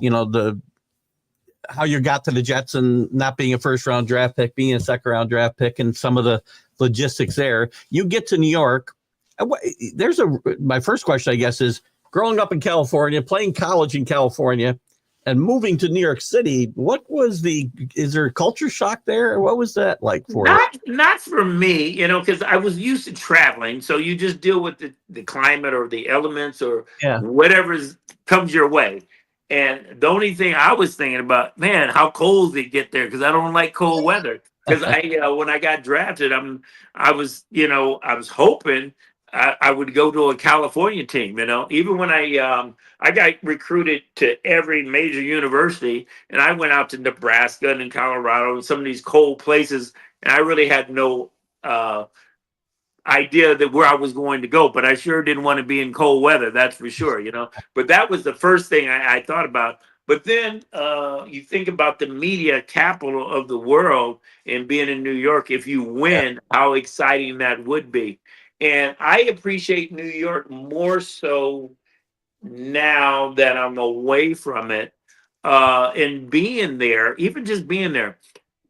how you got to the Jets and not being a first-round draft pick, being a second-round draft pick, and some of the logistics there. You get to New York. My first question, I guess, is growing up in California, playing college in California, and moving to New York City. Is there a culture shock there? What was that like for you?
Not for me, because I was used to traveling. So you just deal with the climate or the elements or whatever comes your way. And the only thing I was thinking about, man, how cold did it get there? Because I don't like cold weather. Because when I got drafted, I was hoping I would go to a California team. Even when I got recruited to every major university, and I went out to Nebraska and Colorado and some of these cold places, and I really had no idea that where I was going to go, but I sure didn't want to be in cold weather. That's for sure. But that was the first thing I thought about. But then you think about the media capital of the world and being in New York. If you win, how exciting that would be. And I appreciate New York more so now that I'm away from it, and being there, even just being there,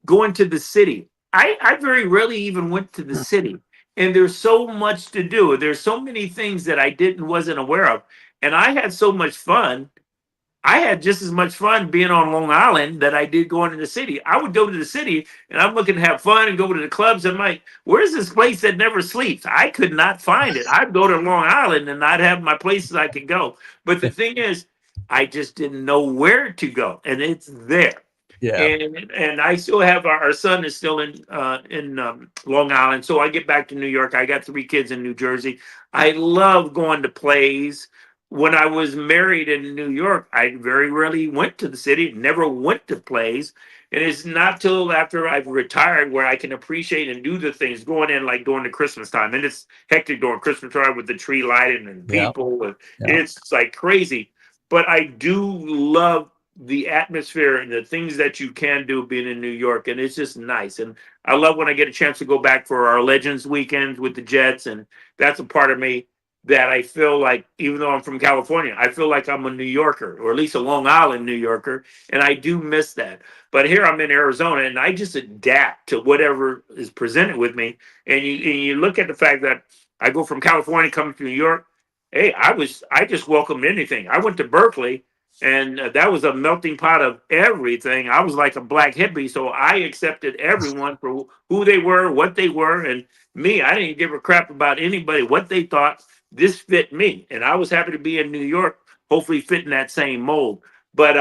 going to the city. I very rarely even went to the city. And there's so much to do. There's so many things that I wasn't aware of. And I had so much fun. I had just as much fun being on Long Island that I did going to the city. I would go to the city and I'm looking to have fun and go to the clubs. I'm like, where's this place that never sleeps? I could not find it. I'd go to Long Island and I'd have my places I could go. But the thing is, I just didn't know where to go. And it's there.
Yeah.
And I still have our son is still in Long Island. So I get back to New York. I got 3 kids in New Jersey. I love going to plays. When I was married in New York, I very rarely went to the city, never went to plays. And it's not till after I've retired where I can appreciate and do the things going in like during the Christmas time. And it's hectic during Christmas time with the tree lighting and people. And it's like crazy. But I do love the atmosphere and the things that you can do being in New York. And it's just nice. And I love when I get a chance to go back for our Legends weekends with the Jets. And that's a part of me that I feel like, even though I'm from California, I feel like I'm a New Yorker, or at least a Long Island New Yorker, and I do miss that. But here I'm in Arizona, and I just adapt to whatever is presented with me. And you look at the fact that I go from California coming to New York. Hey, I just welcomed anything. I went to Berkeley, and that was a melting pot of everything. I was like a black hippie, so I accepted everyone for who they were, what they were, and me. I didn't give a crap about anybody, what they thought. This fit me, and I was happy to be in New York, hopefully fitting that same mold. But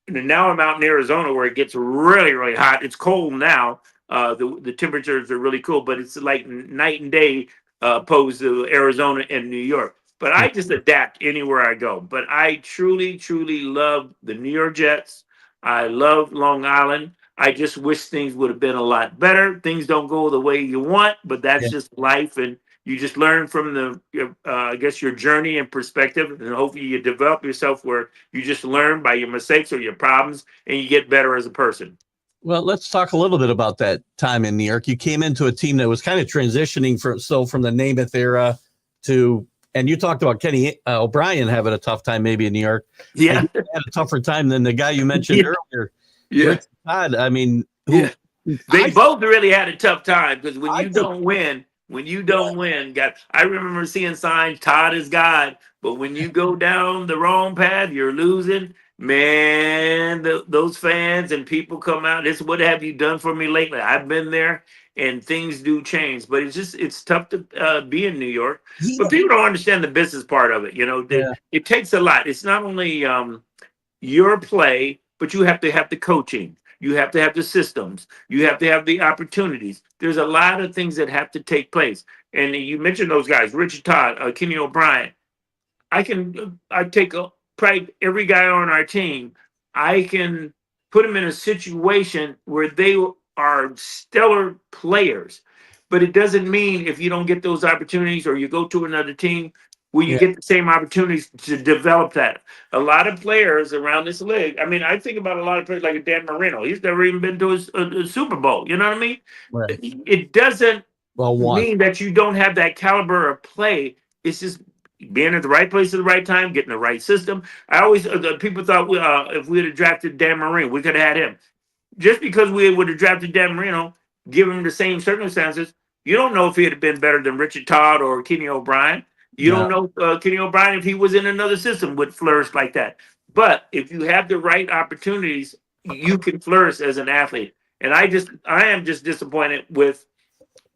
now I'm out in Arizona where it gets really, really hot. It's cold now. The temperatures are really cool, but it's like night and day opposed to Arizona and New York. But I just adapt anywhere I go. But I truly, truly love the New York Jets. I love Long Island. I just wish things would have been a lot better. Things don't go the way you want, but that's just life. And you just learn from I guess your journey and perspective, and hopefully you develop yourself where you just learn by your mistakes or your problems, and you get better as a person.
Well, let's talk a little bit about that time in New York. You came into a team that was kind of transitioning from the Namath era to, and you talked about Kenny O'Brien having a tough time maybe in New York.
Yeah,
he had a tougher time than the guy you mentioned earlier.
Yeah,
Rich Todd. I mean,
they both really had a tough time because when you don't win. I remember seeing signs, Todd is God, but when you go down the wrong path, you're losing. Man, those fans and people come out. It's what have you done for me lately? I've been there, and things do change, but it's tough to be in New York. But people don't understand the business part of it. It takes a lot. It's not only your play, but you have to have the coaching. You have to have the systems. You have to have the opportunities. There's a lot of things that have to take place. And you mentioned those guys, Richard Todd, Kenny O'Brien. I take probably every guy on our team. I can put them in a situation where they are stellar players. But it doesn't mean if you don't get those opportunities or you go to another team, will you get the same opportunities to develop that? A lot of players around this league. I mean, I think about a lot of players like Dan Marino. He's never even been to a Super Bowl. You know what I mean?
Right.
It doesn't mean that you don't have that caliber of play. It's just being at the right place at the right time, getting the right system. I always people thought if we had drafted Dan Marino, we could have had him. Just because we would have drafted Dan Marino, give him the same circumstances, you don't know if he'd have been better than Richard Todd or Kenny O'Brien. You don't know Kenny O'Brien, if he was in another system, would flourish like that. But if you have the right opportunities, you can flourish as an athlete. And I am just disappointed with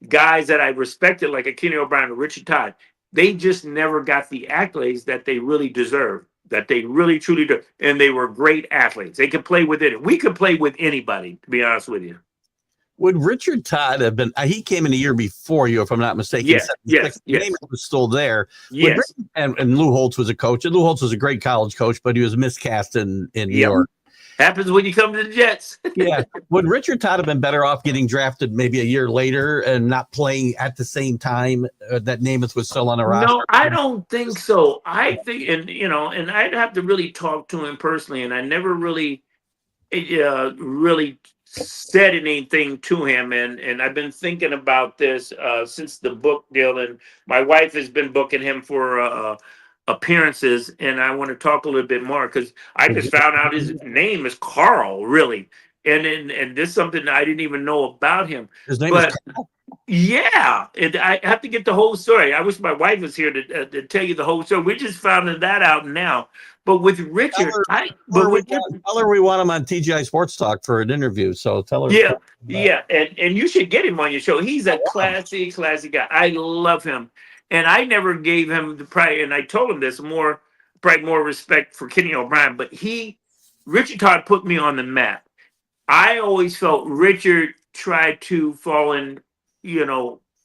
guys that I respected, like a Kenny O'Brien or Richard Todd. They just never got the accolades that they really deserve. that they really truly do, and they were great athletes. They could play with it. We could play with anybody, to be honest with you.
Would Richard Todd have been? He came in a year before you, if I'm not mistaken.
Yes.
Name was still there.
Yes.
And Lou Holtz was a coach. And Lou Holtz was a great college coach, but he was miscast in New York.
Happens when you come to the Jets.
Yeah. Would Richard Todd have been better off getting drafted maybe a year later and not playing at the same time that Namath was still on the roster?
No, I don't think so. I think, and I'd have to really talk to him personally, and I never really said anything to him, and I've been thinking about this since the book deal, and my wife has been booking him for appearances, and I want to talk a little bit more because I just found out his name is Carl, really, and this is something that I didn't even know about him.
His name is Carl.
Yeah, I have to get the whole story. I wish my wife was here to tell you the whole story. We just found that out now. But with Richard,
tell her we want him on TGI Sports Talk for an interview. So tell her.
Yeah, and you should get him on your show. He's a classy guy. I love him, and I never gave him the pride. And I told him this probably more respect for Kenny O'Brien. But Richard Todd put me on the map. I always felt Richard tried to fall in,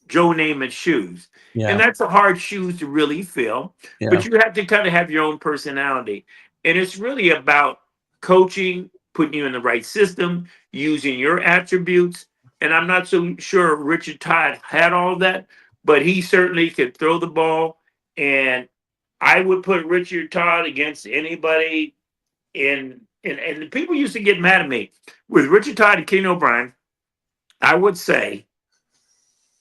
Joe Namath's shoes. Yeah. And that's a hard shoes to really fill. Yeah. But you have to kind of have your own personality. And it's really about coaching, putting you in the right system, using your attributes. And I'm not so sure Richard Todd had all that, but he certainly could throw the ball. And I would put Richard Todd against anybody and people used to get mad at me. With Richard Todd and Kenny O'Brien, I would say,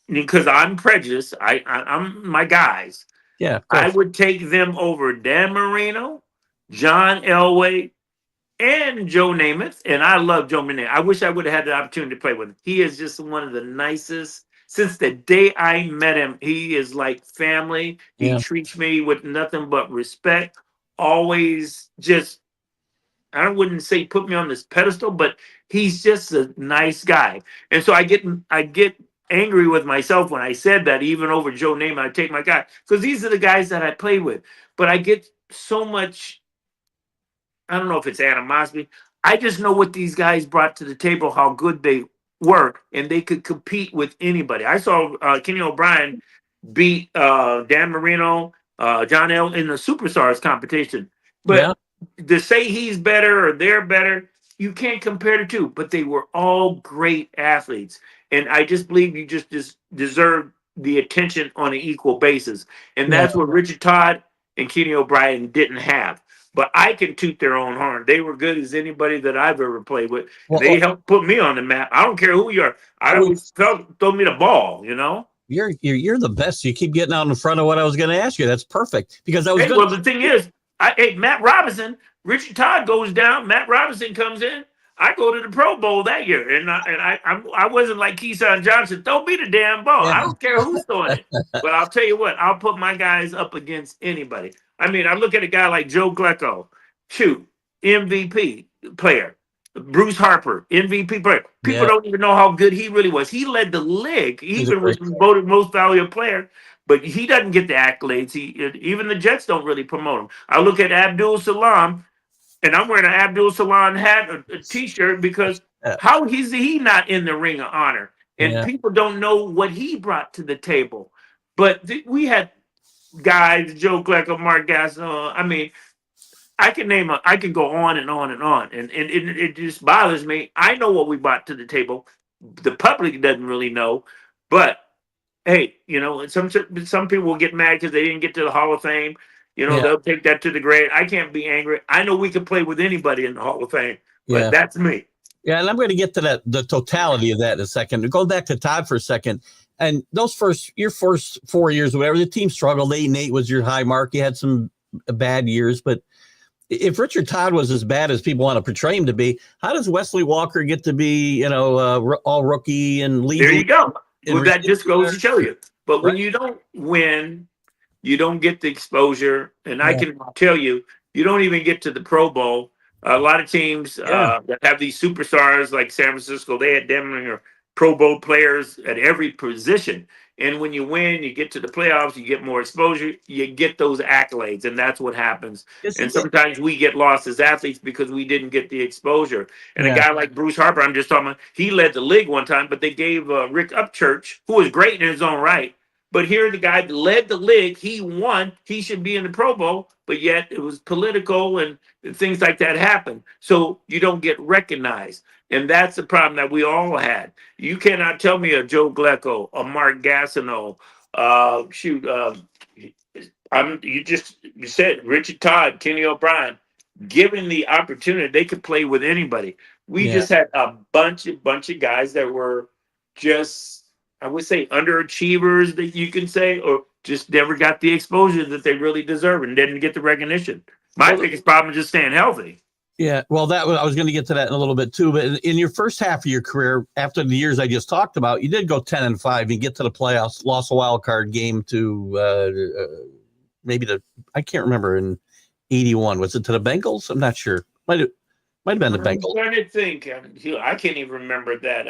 because I'm prejudiced, I'm my guys.
Yeah,
I would take them over Dan Marino, John Elway, and Joe Namath. And I love Joe Namath. I wish I would have had the opportunity to play with him. He is just one of the nicest. Since the day I met him, he is like family. He treats me with nothing but respect. Always just, I wouldn't say put me on this pedestal, but he's just a nice guy. And so I get angry with myself when I said that, even over Joe Namath, I take my guy, because these are the guys that I play with. But I get so much, I don't know if it's animosity. I just know what these guys brought to the table, how good they were, and they could compete with anybody. I saw Kenny O'Brien beat Dan Marino, John L. in the Superstars competition. But to say he's better or they're better, you can't compare the two. But they were all great athletes. And I just believe you just deserve the attention on an equal basis. And that's what Richard Todd and Kenny O'Brien didn't have. But I can toot their own horn. They were good as anybody that I've ever played with. They helped put me on the map. I don't care who you are. I always throw me the ball,
You're the best. You keep getting out in front of what I was going to ask you. That's perfect. Because I was good.
Well, the thing is, Matt Robinson, Richard Todd goes down. Matt Robinson comes in. I go to the Pro Bowl that year, and I wasn't like Keyshawn Johnson. Throw me the damn ball. I don't care who's throwing it. But I'll tell you what, I'll put my guys up against anybody. I mean, I look at a guy like Joe Glecko, MVP player. Bruce Harper, MVP player. People don't even know how good he really was. He led the league. He even was voted most valuable player, but he doesn't get the accolades. Even the Jets don't really promote him. I look at Abdul Salam. And I'm wearing an Abdul Salam hat, a T-shirt, because how is he not in the Ring of Honor? And people don't know what he brought to the table. But we had guys, Joe Glecko, Mark Gasson. I mean, I can go on and on and on. And it just bothers me. I know what we brought to the table. The public doesn't really know. But, hey, some people will get mad because they didn't get to the Hall of Fame. They'll take that to the grave. I can't be angry. I know we can play with anybody in the Hall of Fame, but that's me.
Yeah, and I'm going to get to the totality of that in a second. Go back to Todd for a second. And your first 4 years or whatever, the team struggled. 8-8 was your high mark. You had some bad years, but if Richard Todd was as bad as people want to portray him to be, how does Wesley Walker get to be, all rookie and lead?
There you go. Well, that just goes to show you. But when you don't win, you don't get the exposure, and I can tell you, you don't even get to the Pro Bowl. A lot of teams that have these superstars like San Francisco, they had them or Pro Bowl players at every position. And when you win, you get to the playoffs, you get more exposure, you get those accolades, and that's what happens.
Yes,
And sometimes we get lost as athletes because we didn't get the exposure. And a
Yeah.
guy like Bruce Harper, I'm just talking about, he led the league one time, but they gave Rick Upchurch, who was great in his own right. But here the guy led the league, he won, he should be in the Pro Bowl, but yet it was political and things like that happen. So you don't get recognized. And that's the problem that we all had. You cannot tell me a Joe Glecko, a Mark Gastineau, you said Richard Todd, Kenny O'Brien, given the opportunity, they could play with anybody. We
Yeah.
just had a bunch of guys that were just, I would say, underachievers that you can say, or just never got the exposure that they really deserve and didn't get the recognition. My biggest problem is just staying healthy.
Yeah, well, I was going to get to that in a little bit too. But in your first half of your career, after the years I just talked about, you did go 10-5. You get to the playoffs, lost a wild card game to I can't remember, in 81. Was it to the Bengals? I'm not sure. Might have been the Bengals.
I'm trying to think. I can't even remember that.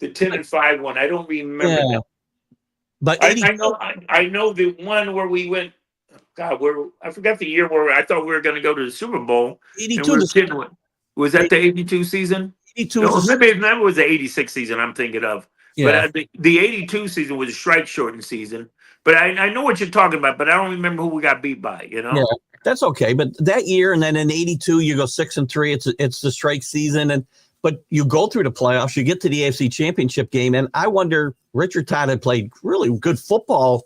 The 10-5 one. I don't remember that.
But
I know the one where we went. God, I forgot the year where I thought we were going to go to the Super Bowl.
82.
Was that the 82 season?
82.
No, maybe it was the 86 season I'm thinking of.
Yeah.
But the 82 season was a strike shortened season. But I know what you're talking about, but I don't remember who we got beat by,
Yeah, that's okay. But that year, and then in 82, you go 6-3. It's the strike season. But you go through the playoffs, you get to the AFC Championship game. And I wonder, Richard Todd had played really good football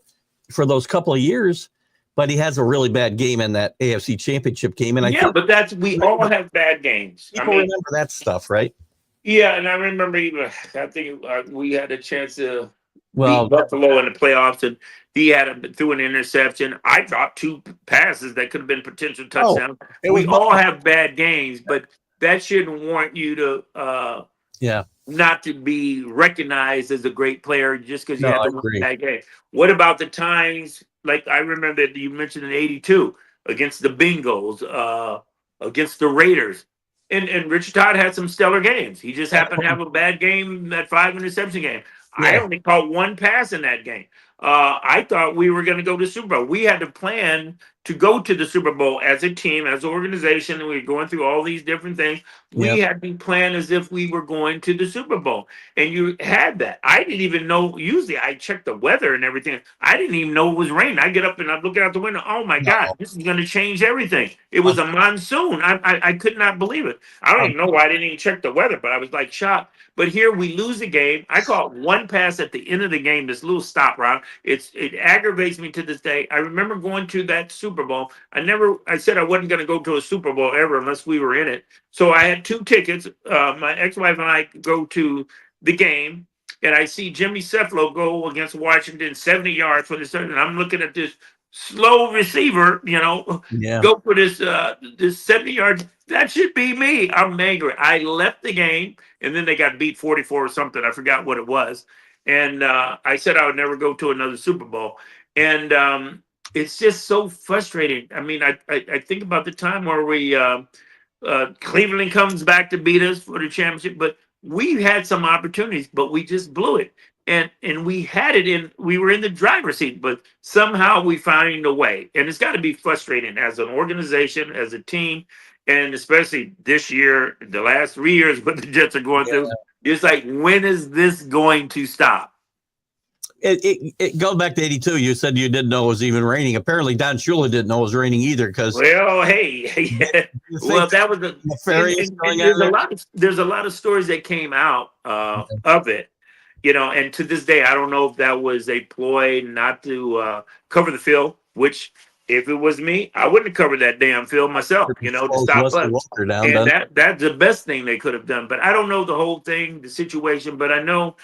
for those couple of years, but he has a really bad game in that AFC Championship game. And
but we all have bad games.
People remember that stuff, right?
Yeah, and I remember I think we had a chance to beat Buffalo in the playoffs, and he threw an interception. I dropped 2 passes that could have been potential touchdowns. We all have bad games, but that shouldn't warrant you to not to be recognized as a great player just because you had to win that game. What about the times, like I remember that you mentioned in 82 against the Bengals, against the Raiders, and Richard Todd had some stellar games. He just happened to have a bad game, that 5 interception game. Yeah. I only caught 1 pass in that game. I thought we were going to go to the Super Bowl. We had to plan to go to the Super Bowl as a team, as an organization, and we were going through all these different things. We had to plan as if we were going to the Super Bowl, and you had that. I didn't even know. Usually, I check the weather and everything. I didn't even know it was raining. I get up and I'm looking out the window. Oh my God, this is going to change everything. It was a monsoon. I could not believe it. I don't even know why I didn't even check the weather, but I was like shocked. But here we lose the game. I caught 1 pass at the end of the game, this little stop route. It aggravates me to this day. I remember going to that Super Bowl. I said I wasn't going to go to a Super Bowl ever unless we were in it. So I had 2 tickets. My ex-wife and I go to the game, and I see Jimmy Cephalo go against Washington, 70 yards for the third. And I'm looking at this slow receiver, go for this 70 yards. That should be me. I'm angry. I left the game, and then they got beat 44 or something. I forgot what it was. And I said I would never go to another Super Bowl. And it's just so frustrating. I mean, I think about the time where we Cleveland comes back to beat us for the championship, but we had some opportunities, but we just blew it. And we were in the driver's seat, but somehow we found a way. And it's got to be frustrating as an organization, as a team, and especially this year, the last 3 years, what the Jets are going through. It's like, when is this going to stop?
It goes back to 82. You said you didn't know it was even raining. Apparently, Don Shula didn't know it was raining either. That
was there's a lot of stories that came out of it. And to this day, I don't know if that was a ploy not to cover the field, which if it was me, I wouldn't have covered that damn field myself, to stop us. And that's the best thing they could have done. But I don't know the whole thing, the situation, but I know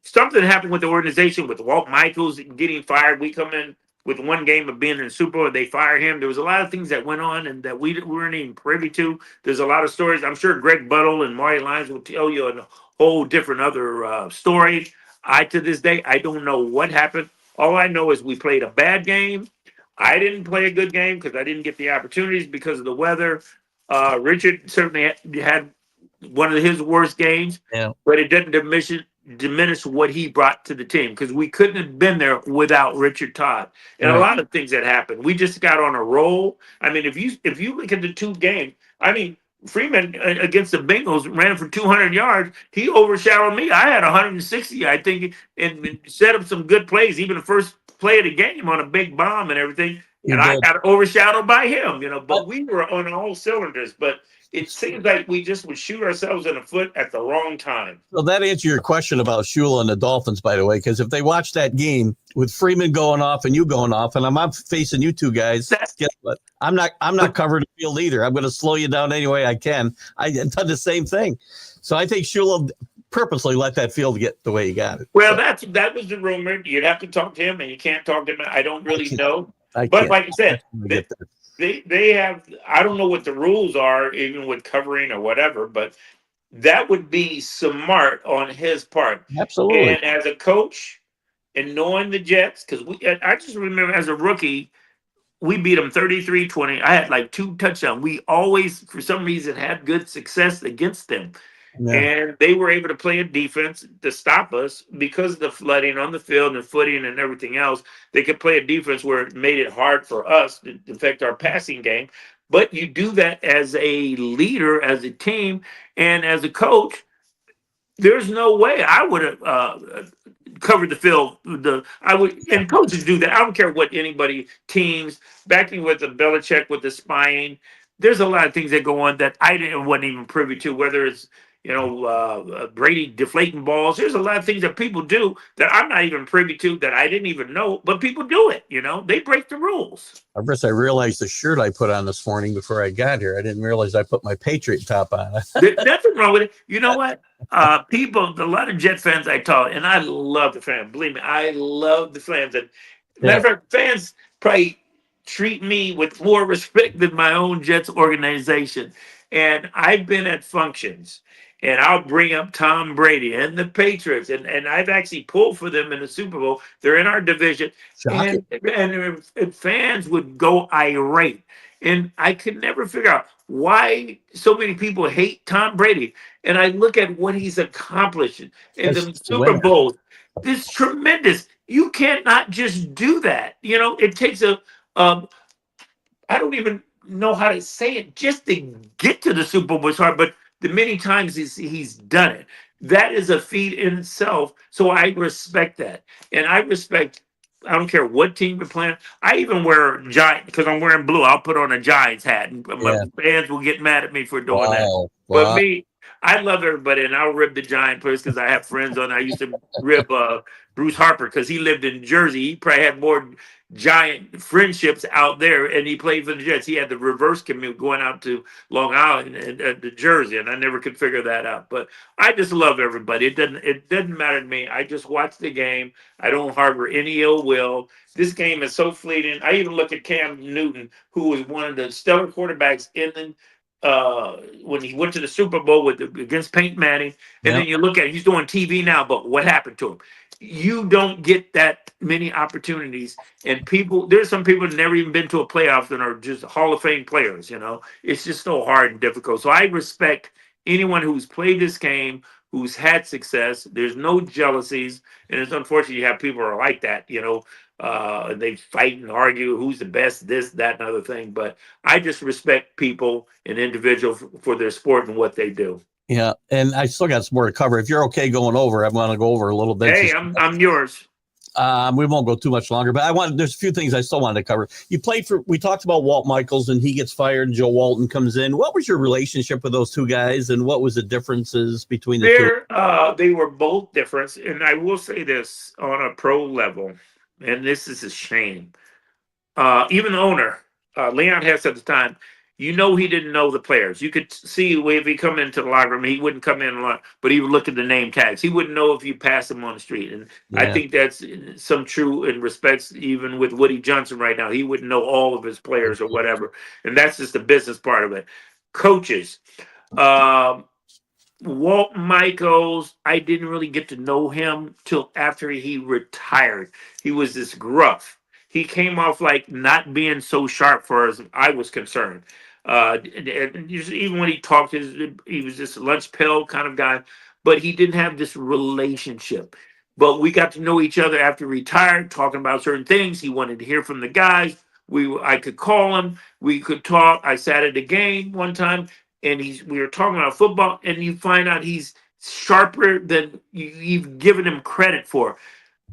something happened with the organization with Walt Michaels getting fired. We come in with 1 game of being in the Super Bowl, they fire him. There was a lot of things that went on and that we weren't even privy to. There's a lot of stories. I'm sure Greg Buttle and Marty Lyons will tell you a whole different other story. To this day, I don't know what happened. All I know is we played a bad game. I didn't play a good game because I didn't get the opportunities because of the weather. Richard certainly had one of his worst games, but it didn't diminish what he brought to the team because we couldn't have been there without Richard Todd and a lot of things that happened. We just got on a roll. I mean, if you look at the two games, I mean, Freeman against the Bengals ran for 200 yards. He overshadowed me. I had 160, I think, and set up some good plays. Even the first play of the game on a big bomb and everything. And I got overshadowed by him, But we were on all cylinders. But it seems like we just would shoot ourselves in the foot at the wrong time.
So that answers your question about Shula and the Dolphins, by the way, because if they watch that game with Freeman going off and you going off, and I'm facing you two guys, guess what? I'm not covering the field either. I'm going to slow you down any way I can. I done the same thing. So I think Shula purposely let that field get the way he got it.
Well, that was the rumor. You'd have to talk to him, and you can't talk to him. I don't really know. But like I said, they have, I don't know what the rules are, even with covering or whatever, but that wowould be smart on his part.
Absolutely.
And as a coach and knowing the Jets, because I just remember as a rookie, we beat them 33-20. I had like 2 touchdowns. We always, for some reason, had good success against them. Yeah. And they were able to play a defense to stop us because of the flooding on the field and footing and everything else. They could play a defense where it made it hard for us to affect our passing game. But you do that as a leader, as a team, and as a coach. There's no way I would have covered the field. And coaches do that. I don't care what anybody teams backing with the Belichick with the spying. There's a lot of things that go on that wasn't even privy to. Whether it's Brady deflating balls. There's a lot of things that people do that I'm not even privy to that I didn't even know, but people do it. They break the rules.
I realized the shirt I put on this morning before I got here. I didn't realize I put my Patriot top on.
There's nothing wrong with it. You know what? A lot of Jet fans I talk, and I love the fans. Believe me, I love the fans. And matter of fact, fans probably treat me with more respect than my own Jets organization. And I've been at functions. And I'll bring up Tom Brady and the Patriots. And I've actually pulled for them in the Super Bowl. They're in our division. And fans would go irate. And I could never figure out why so many people hate Tom Brady. And I look at what he's accomplished in the Super Bowl. It's tremendous. You cannot just do that. It takes I don't even know how to say it. Just to get to the Super Bowl is hard. But the many times he's done it, that is a feat in itself. So I respect that. And I don't care what team you're playing. I even wear Giant, because I'm wearing blue. I'll put on a Giants hat. And my fans will get mad at me for doing that. But me, I love everybody, and I'll rib the Giant players because I have friends on. I used to rib Bruce Harper because he lived in Jersey. He probably had more Giant friendships out there, and he played for the Jets. He had the reverse commute going out to Long Island and to Jersey, and I never could figure that out. But I just love everybody. It doesn't matter to me. I just watch the game. I don't harbor any ill will. This game is so fleeting. I even look at Cam Newton, who was one of the stellar quarterbacks when he went to the Super Bowl against Peyton Manning, and then you look at he's doing TV now, but what happened to him? You don't get that many opportunities, and there's some people that never even been to a playoff and are just Hall of Fame players. It's just so hard and difficult. So I respect anyone who's played this game, who's had success. There's no jealousies, and it's unfortunate you have people who are like that. They fight and argue who's the best, this, that, and other thing. But I just respect people and individuals for their sport and what they do.
Yeah, and I still got some more to cover. If you're okay going over, I'm going to go over a little bit.
Hey, I'm yours.
We won't go too much longer, but there's a few things I still wanted to cover. We talked about Walt Michaels, and he gets fired, and Joe Walton comes in. What was your relationship with those two guys, and what was the differences between the two?
They were both different, and I will say this on a pro level, and this is a shame. Even the owner, Leon Hess at the time, he didn't know the players. You could see if he come into the locker room, he wouldn't come in a lot, but he would look at the name tags. He wouldn't know if you passed him on the street. And I think that's some true in respects, even with Woody Johnson right now. He wouldn't know all of his players or whatever. And that's just the business part of it. Coaches. Walt Michaels, I didn't really get to know him till after he retired. He was this gruff. He came off like not being so sharp for as I was concerned. And even when he talked, he was just a lunch pill kind of guy. but he didn't have this relationship. But we got to know each other after he retired, talking about certain things. He wanted to hear from the guys. I could call him. We could talk. I sat at a game one time, and we were talking about football, and you find out he's sharper than you've given him credit for.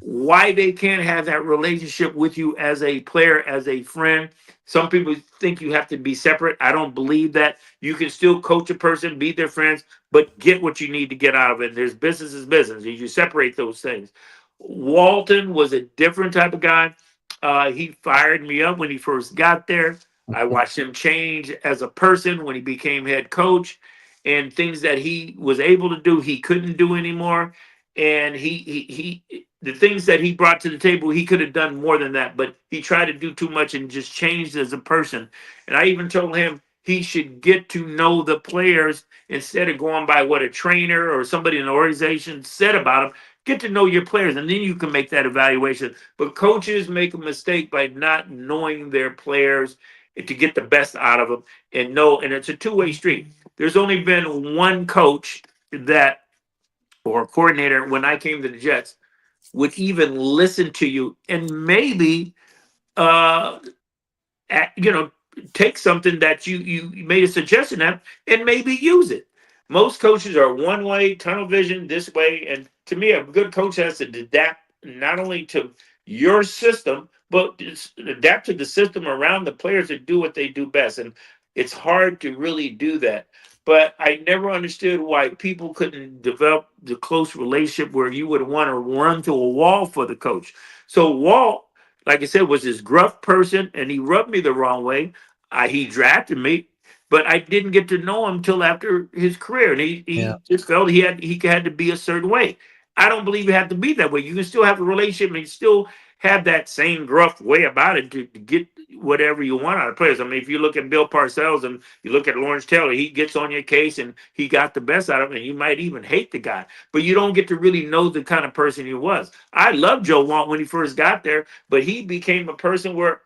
Why they can't have that relationship with you as a player, as a friend. Some people think you have to be separate. I don't believe that. You can still coach a person, be their friends, but get what you need to get out of it. There's business is business. You separate those things. Walton was a different type of guy. He fired me up when he first got there. I watched him change as a person when he became head coach, and things that he was able to do, he couldn't do anymore. And the things that he brought to the table, he could have done more than that, but he tried to do too much and just changed as a person. And I even told him he should get to know the players instead of going by what a trainer or somebody in the organization said about them. Get to know your players, and then you can make that evaluation. But coaches make a mistake by not knowing their players to get the best out of them. And it's a two-way street. There's only been one coach that, or a coordinator, when I came to the Jets, would even listen to you and maybe uh you know take something that you made a suggestion of and maybe use it. Most coaches are one way, tunnel vision, this way. And to me, a good coach has to adapt not only to your system, but adapt to the system around the players that do what they do best. And it's hard to really do that. But I never understood why people couldn't develop the close relationship where you would want to run to a wall for the coach. So Walt, like I said, was this gruff person, and he rubbed me the wrong way. He drafted me, but I didn't get to know him till after his career, and he just felt he had to be a certain way. I don't believe you have to be that way. You can still have a relationship and still have that same gruff way about it to get whatever you want out of players. I mean, if you look at Bill Parcells and you look at Lawrence Taylor, he gets on your case and he got the best out of him, and you might even hate the guy, but you don't get to really know the kind of person he was. I loved Joe Walt when he first got there, but he became a person where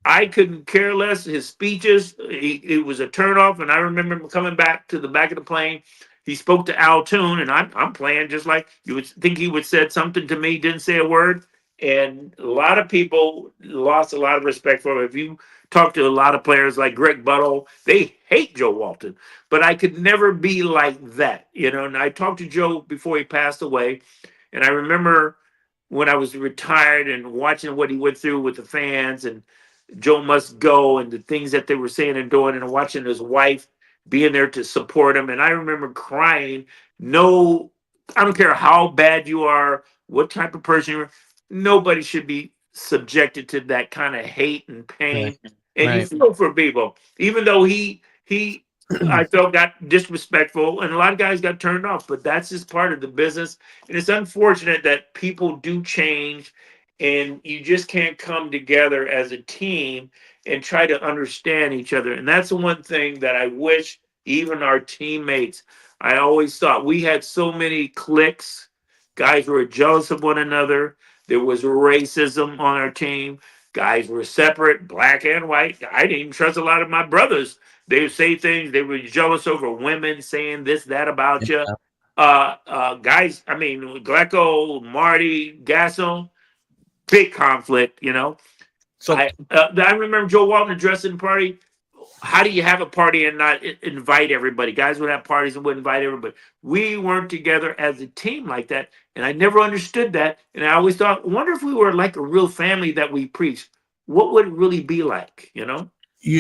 I couldn't care less. His speeches, it was a turnoff. And I remember him coming back to the back of the plane. He spoke to Al Toon, and I'm playing just like you would think he would said something to me, didn't say a word. And a lot of people lost a lot of respect for him. If you talk to a lot of players like Greg Buttle, they hate Joe Walton. But I could never be like that, And I talked to Joe before he passed away. And I remember when I was retired and watching what he went through with the fans and Joe Must Go and the things that they were saying and doing, and watching his wife being there to support him. And I remember crying. No, I don't care how bad you are, what type of person you are, nobody should be subjected to that kind of hate and pain. Right. And you feel for people, even though he I felt got disrespectful, and a lot of guys got turned off, but that's just part of the business. And it's unfortunate that people do change, and you just can't come together as a team and try to understand each other. And that's the one thing that I wish even our teammates, I always thought we had so many cliques. Guys were jealous of one another. There was racism on our team. Guys were separate, black and white. I didn't even trust a lot of my brothers. They would say things. They were jealous over women saying this, that about you. Guys, I mean, Glecko, Marty, Gasson, big conflict, So I remember Joe Walton addressing the party. How do you have a party and not invite everybody? Guys would have parties and would invite everybody. We weren't together as a team like that. And I never understood that. And I always thought, I wonder if we were like a real family that we preached, what would it really be like,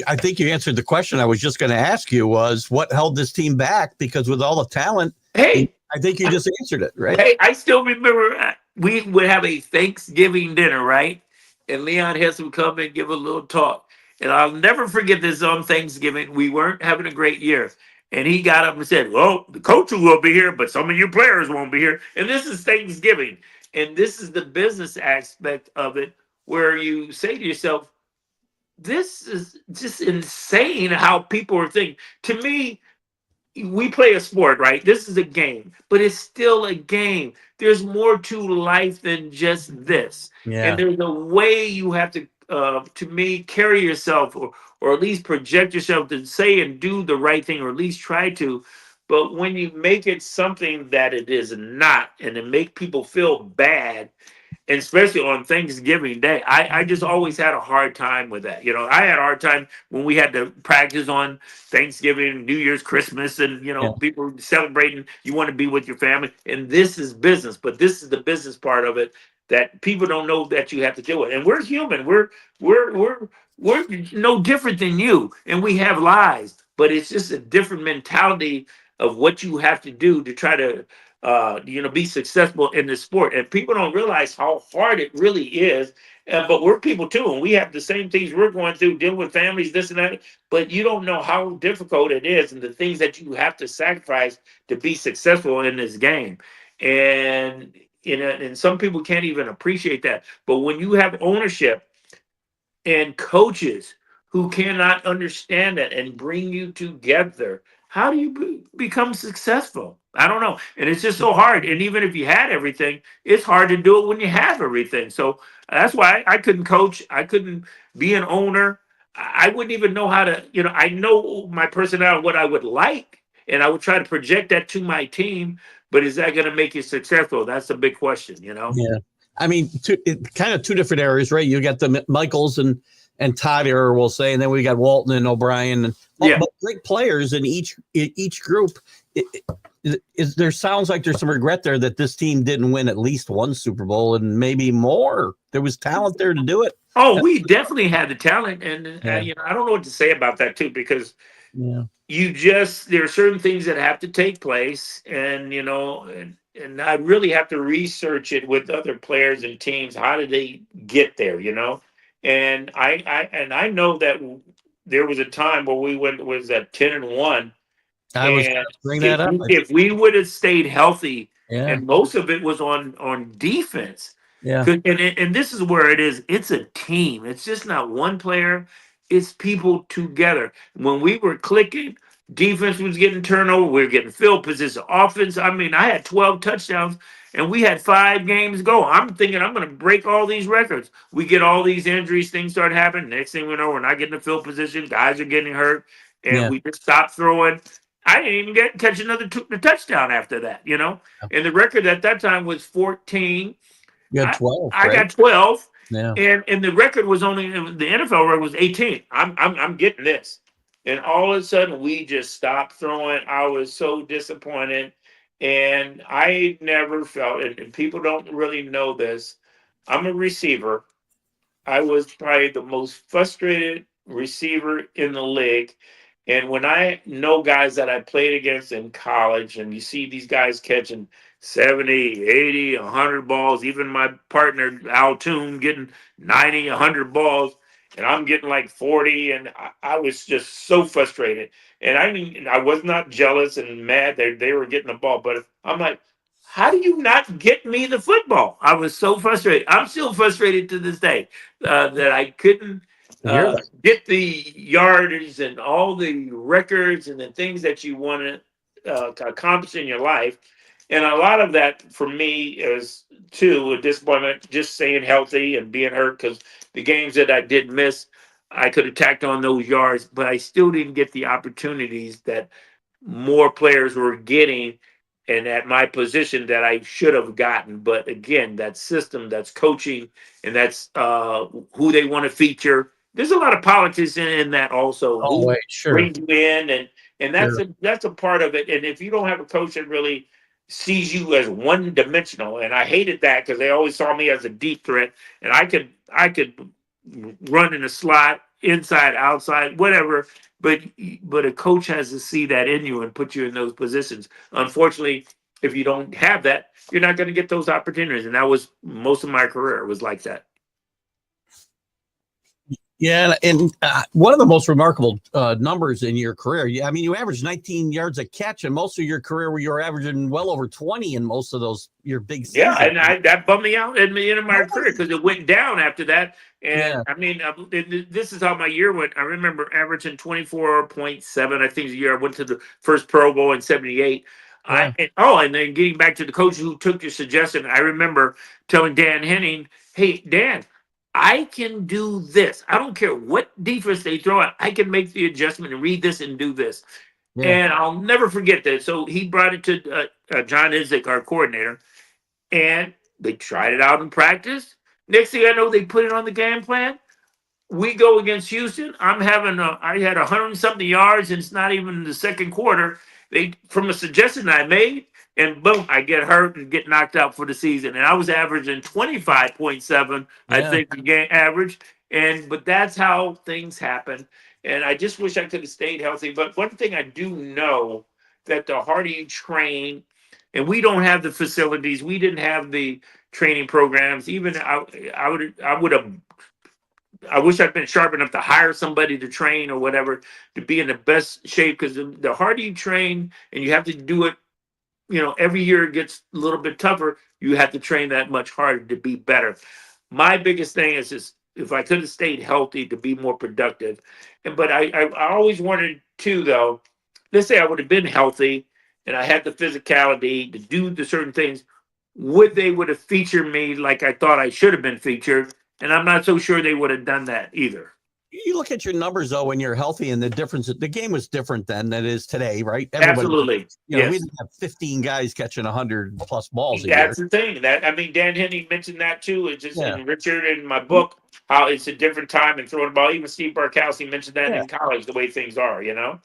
I think you answered the question I was just going to ask you was what held this team back? Because with all the talent, I think you just answered it, right?
Hey, I still remember we would have a Thanksgiving dinner, right? And Leon Hess would come and give a little talk. And I'll never forget this on Thanksgiving. We weren't having a great year. And he got up and said, well, the coach will be here, but some of you players won't be here. And this is Thanksgiving. And this is the business aspect of it, where you say to yourself, this is just insane how people are thinking. To me, we play a sport, right? This is a game, but it's still a game. There's more to life than just this. Yeah. And there's a way you have to me, carry yourself or at least project yourself to say and do the right thing, or at least try to. But when you make it something that it is not, and it make people feel bad, and especially on Thanksgiving Day, I just always had a hard time with that. I had a hard time when we had to practice on Thanksgiving, New Year's, Christmas, and
Yeah.
people celebrating. You want to be with your family, and this is business, but this is the business part of it that people don't know that you have to deal with. And we're human. We're no different than you, and we have lives, but it's just a different mentality of what you have to do to try to be successful in this sport. And people don't realize how hard it really is. But we're people too, and we have the same things we're going through, dealing with families, this and that. But you don't know how difficult it is, and the things that you have to sacrifice to be successful in this game. And and some people can't even appreciate that. But when you have ownership and coaches who cannot understand that and bring you together, how do you become successful? I don't know. And it's just so hard. And even if you had everything, it's hard to do it when you have everything. So that's why I couldn't coach. I couldn't be an owner. I wouldn't even know how to, I know my personality, what I would like, and I would try to project that to my team. But is that going to make you successful? That's a big question.
Yeah. I mean, kind of two different areas, right? You got the Michaels and Todd era, we'll say, and then we got Walton and O'Brien, and but great players in each group. There sounds like there's some regret there that this team didn't win at least one Super Bowl and maybe more. There was talent there to do it.
Oh, we definitely had the talent, and I don't know what to say about that too, because there are certain things that have to take place, and and I really have to research it with other players and teams. How did they get there? And I know that there was a time where we was at 10-1.
I was bring that up.
If we would have stayed healthy, and most of it was on defense.
Yeah.
And this is where it is. It's a team. It's just not one player. It's people together. When we were clicking, defense was getting turnover. We were getting field position. Offense, I had 12 touchdowns, and we had 5 games go. I'm thinking I'm going to break all these records. We get all these injuries. Things start happening. Next thing we know, we're not getting the field position. Guys are getting hurt, and we just stopped throwing. I didn't even catch another touchdon after that, And the record at that time was 14.
You had 12.
I got 12.
Yeah.
And the record was only, the NFL record was 18. I'm getting this. And all of a sudden we just stopped throwing. I was so disappointed. And I never felt, and people don't really know this, I'm a receiver. I was probably the most frustrated receiver in the league. And when I know guys that I played against in college, and you see these guys catching 70, 80, 100 balls, even my partner, Al Toon, getting 90, 100 balls, and I'm getting like 40, and I was just so frustrated. And I was not jealous and mad that they were getting the ball, but I'm like, how do you not get me the football? I was so frustrated. I'm still frustrated to this day that I couldn't get the yardage and all the records and the things that you want to accomplish in your life. And a lot of that for me is too a disappointment, just staying healthy and being hurt, because the games that I did miss, I could have tacked on those yards, but I still didn't get the opportunities that more players were getting and at my position that I should have gotten. But again, that system, that's coaching, and that's who they want to feature. There's a lot of politics in that also.
Oh, wait, sure.
Bring you in, and that's a part of it. And if you don't have a coach that really sees you as one-dimensional, and I hated that because they always saw me as a deep threat, and I could run in a slot, inside, outside, whatever. But a coach has to see that in you and put you in those positions. Unfortunately, if you don't have that, you're not going to get those opportunities. And that was most of my career. It was like that.
Yeah, and one of the most remarkable numbers in your career, you averaged 19 yards a catch, and most of your career where you were averaging well over 20 in most of those your big seasons.
Yeah, and that bummed me out in my career because it went down after that. And this is how my year went. I remember averaging 24.7. I think the year I went to the first Pro Bowl in '78. Yeah. And then getting back to the coach who took your suggestion, I remember telling Dan Henning, "Hey, Dan, I can do this. I don't care what defense they throw out. I can make the adjustment and read this and do this."
Yeah.
And I'll never forget that. So he brought it to John Izzik, our coordinator, and they tried it out in practice. Next thing I know, they put it on the game plan. We go against Houston. I had 100 and something yards, and it's not even the second quarter. They from a suggestion I made, and boom, I get hurt and get knocked out for the season. And I was averaging 25.7, I
Yeah.
think, the game average. But that's how things happen. And I just wish I could have stayed healthy. But one thing I do know that the harder you train, and we don't have the facilities, we didn't have the training programs. Even I would have I wish I'd been sharp enough to hire somebody to train or whatever to be in the best shape because the harder you train and you have to do it, every year it gets a little bit tougher. You have to train that much harder to be better. My biggest thing is just if I could have stayed healthy to be more productive. But I always wanted to, though, let's say I would have been healthy and I had the physicality to do the certain things, would have featured me like I thought I should have been featured? And I'm not so sure they would have done that either.
You look at your numbers though when you're healthy, and the difference. The game was different then than it is today, right?
Absolutely.
We didn't have 15 guys catching 100 plus balls a year.
That's the thing. Dan Henney mentioned that too. It's just in Richard in my book how it's a different time and throwing the ball. Even Steve Barkowski mentioned that in college, the way things are.
Yeah.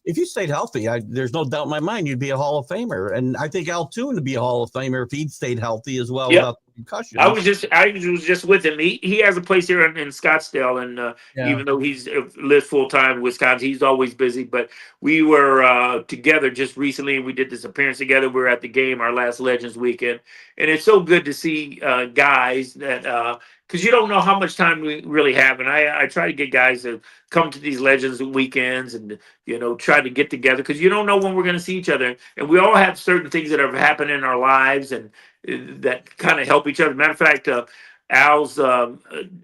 If you stayed healthy, there's no doubt in my mind you'd be a Hall of Famer, and I think Al Toon would be a Hall of Famer if he'd stayed healthy as well without the concussion.
I was just with him. He has a place here in Scottsdale, and even though he's lives full time in Wisconsin, he's always busy. But we were together just recently, and we did this appearance together. We were at the game, our last Legends weekend, and it's so good to see guys that. Because you don't know how much time we really have, and I try to get guys to come to these Legends weekends and try to get together because you don't know when we're going to see each other, and we all have certain things that have happened in our lives and that kind of help each other. Matter of fact, Al's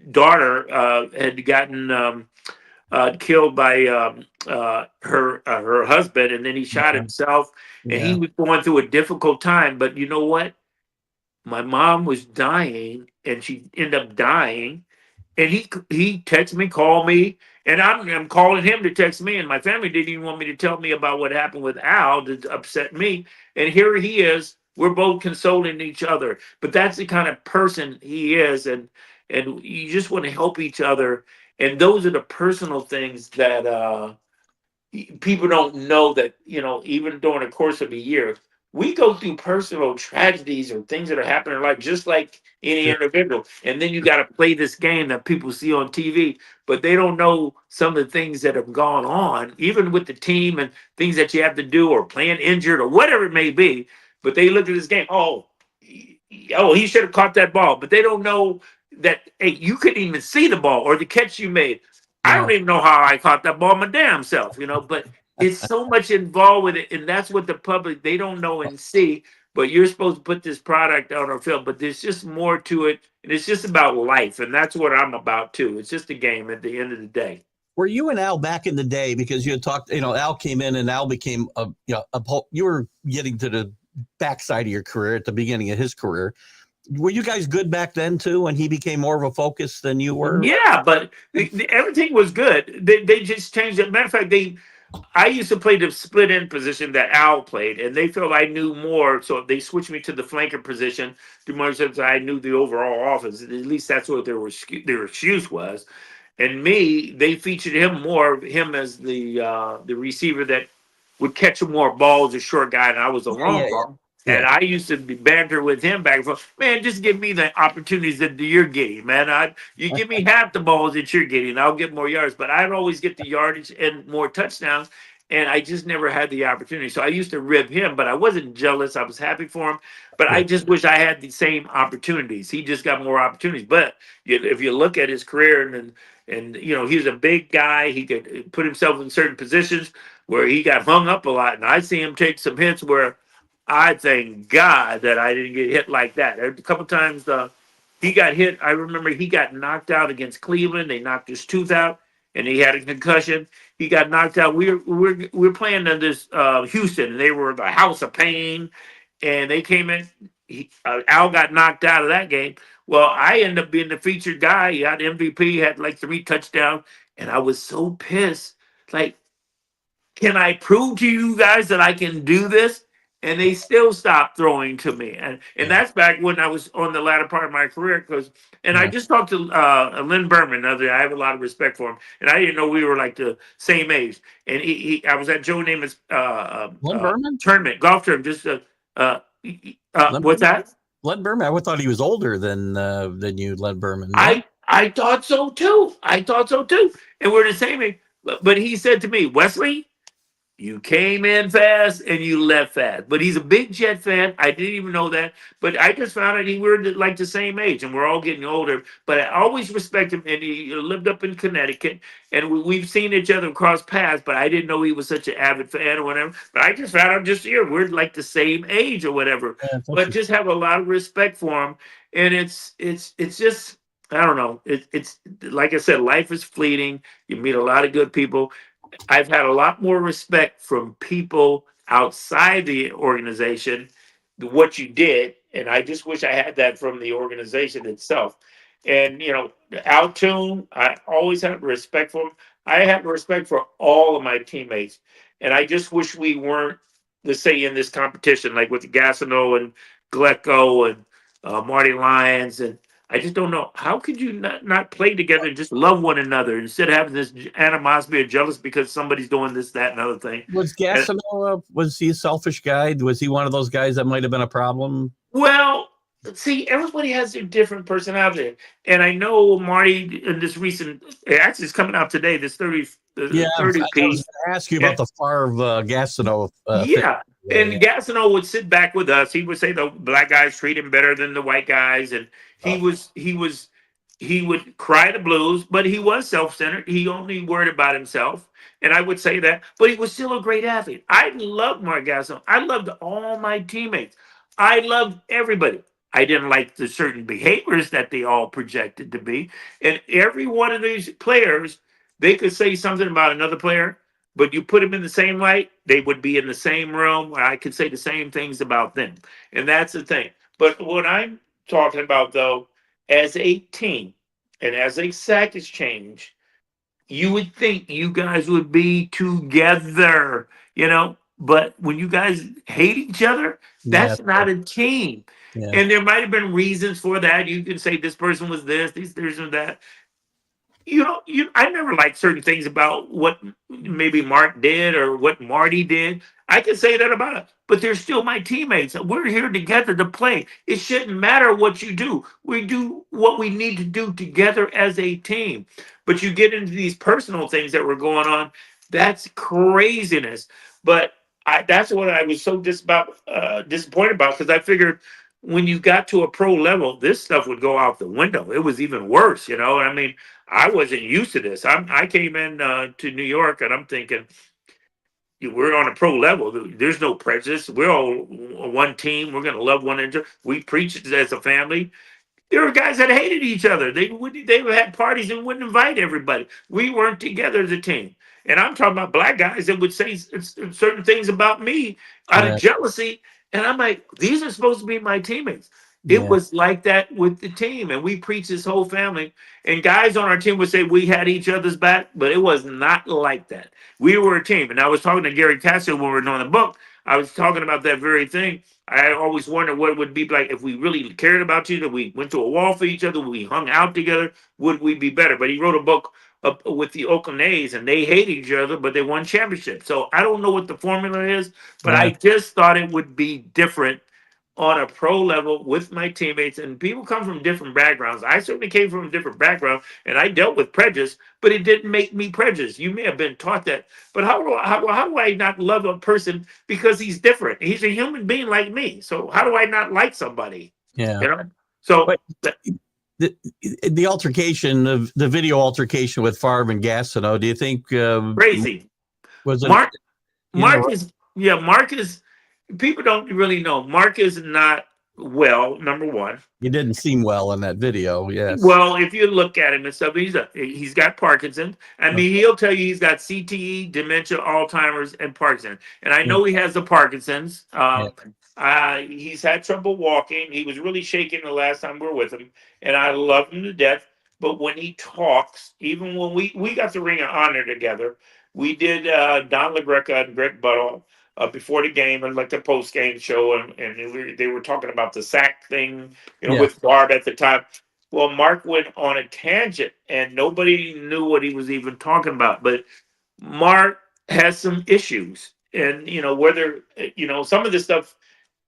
daughter had gotten killed by her husband, and then he shot himself, and he was going through a difficult time. But you know what? My mom was dying, and she ended up dying. And he texted me, called me, and I'm calling him to text me. And my family didn't even want me to tell me about what happened with Al to upset me. And here he is. We're both consoling each other. But that's the kind of person he is, and you just want to help each other. And those are the personal things that people don't know that even during the course of a year. We go through personal tragedies or things that are happening in life, just like any individual. And then you got to play this game that people see on TV, but they don't know some of the things that have gone on, even with the team and things that you have to do or playing injured or whatever it may be. But they look at this game, he should have caught that ball. But they don't know that, hey, you couldn't even see the ball or the catch you made. I don't even know how I caught that ball my damn self, but it's so much involved with it, and that's what the public, they don't know and see, but you're supposed to put this product on our film, but there's just more to it, and it's just about life, and that's what I'm about too. It's just a game at the end of the day.
Were you and Al back in the day, because you had talked, Al came in and Al became you were getting to the backside of your career at the beginning of his career. Were you guys good back then too, when he became more of a focus than you were?
Yeah, but everything was good. They just changed it. Matter of fact, I used to play the split end position that Al played, and they felt I knew more, so they switched me to the flanker position to more since I knew the overall offense. At least that's what their excuse was. And me, they featured him as the receiver that would catch more balls, a short guy, and I was a long ball. And I used to be banter with him back and forth. Man, just give me the opportunities that you're getting, man. You give me half the balls that you're getting, I'll get more yards. But I'd always get the yardage and more touchdowns, and I just never had the opportunity. So I used to rib him, but I wasn't jealous. I was happy for him. But I just wish I had the same opportunities. He just got more opportunities. But if you look at his career, and he was a big guy. He could put himself in certain positions where he got hung up a lot. And I see him take some hits where I thank God that I didn't get hit like that. A couple times he got hit. I remember he got knocked out against Cleveland. They knocked his tooth out, and he had a concussion. He got knocked out. We were playing in this Houston, and they were the House of Pain, and they came in. Al got knocked out of that game. Well, I ended up being the featured guy. He had MVP, had like 3 touchdowns, and I was so pissed. Like, can I prove to you guys that I can do this? And they still stopped throwing to me. And that's back when I was on the latter part of my career. And I just talked to Lynn Berman the other day. I have a lot of respect for him. And I didn't know we were like the same age. And I was at Joe Namath's
Len Berman?
tournament, golf tournament. Just what's that?
Len Berman. I would thought he was older than you, Len Berman. No?
I thought so too. And we're the same age. But he said to me, Wesley, you came in fast and you left fast. But he's a big Jet fan. I didn't even know that. But I just found out we were like the same age, and we're all getting older. But I always respect him, and he lived up in Connecticut, and we've seen each other cross paths. But I didn't know he was such an avid fan or whatever. But I just found out just here we're like the same age or whatever. But just have a lot of respect for him, and it's just. I don't know. It's like I said, life is fleeting. You meet a lot of good people. I've had a lot more respect from people outside the organization, what you did, and I just wish I had that from the organization itself. And Altoon, I always had respect for him. I have respect for all of my teammates, and I just wish we weren't, let's say, in this competition, like with Gassino and Glecko and Marty Lyons, and I just don't know. How could you not play together and just love one another instead of having this animosity or jealous because somebody's doing this, that, and other thing?
Was Gassino, was he a selfish guy? Was he one of those guys that might have been a problem?
Well, see, everybody has their different personality. And I know Marty in this recent, actually it's coming out today, this 30
I was
piece.
going to ask you about the Favre Gassino
yeah. And Gassino would sit back with us. He would say the black guys treat him better than the white guys. And he would cry the blues, but he was self-centered. He only worried about himself. And I would say that, but he was still a great athlete. I loved Mark Gassino. I loved all my teammates. I loved everybody. I didn't like the certain behaviors that they all projected to be. And every one of these players, they could say something about another player, but you put them in the same light, they would be in the same room where I could say the same things about them. And that's the thing. But what I'm talking about, though, as a team and as a sack exchange, you would think you guys would be together, but when you guys hate each other, that's not a team. Yeah. And there might have been reasons for that. You can say this person was this person that. I never liked certain things about what maybe Mark did or what Marty did. I can say that about it, but they're still my teammates. We're here together to play. It shouldn't matter what you do. We do what we need to do together as a team. But you get into these personal things that were going on. That's craziness. But that's what I was so disappointed about, because I figured when you got to a pro level, this stuff would go out the window. It was even worse, I mean, I wasn't used to this. I came in to New York, and I'm thinking, we're on a pro level. There's no prejudice. We're all one team. We're going to love one another. We preach it as a family. There were guys that hated each other. They would have parties and wouldn't invite everybody. We weren't together as a team. And I'm talking about black guys that would say certain things about me out of jealousy. And I'm like, these are supposed to be my teammates. It was like that with the team. And we preach this whole family. And guys on our team would say we had each other's back, but it was not like that. We were a team. And I was talking to Gary Cassio when we were doing the book. I was talking about that very thing. I always wondered what it would be like if we really cared about you, that we went to a wall for each other, we hung out together, would we be better? But he wrote a book with the Oakland A's, and they hate each other, but they won championships. So I don't know what the formula is, but I just thought it would be different on a pro level with my teammates. And people come from different backgrounds. I certainly came from a different background, and I dealt with prejudice, but it didn't make me prejudiced. You may have been taught that, but how do I not love a person because he's different? He's a human being like me. So how do I not like somebody?
Yeah.
So
the altercation of the video altercation with Favre and Gassino, do you think
crazy?
Was it
Mark is. People don't really know. Mark is not well, number one.
He didn't seem well in that video, yes.
Well, if you look at him and stuff, he's got Parkinson's. I mean, he'll tell you he's got CTE, dementia, Alzheimer's, and Parkinson's. And I know he has the Parkinson's. He's had trouble walking. He was really shaking the last time we were with him. And I love him to death. but when he talks, even when we got the Ring of Honor together, we did Don LaGreca and Greg Buttle before the game and like the post game show, and they were talking about the sack thing,
Yeah.
with Barb at the time. Well, Mark went on a tangent, and nobody knew what he was even talking about. But Mark has some issues, and whether some of this stuff.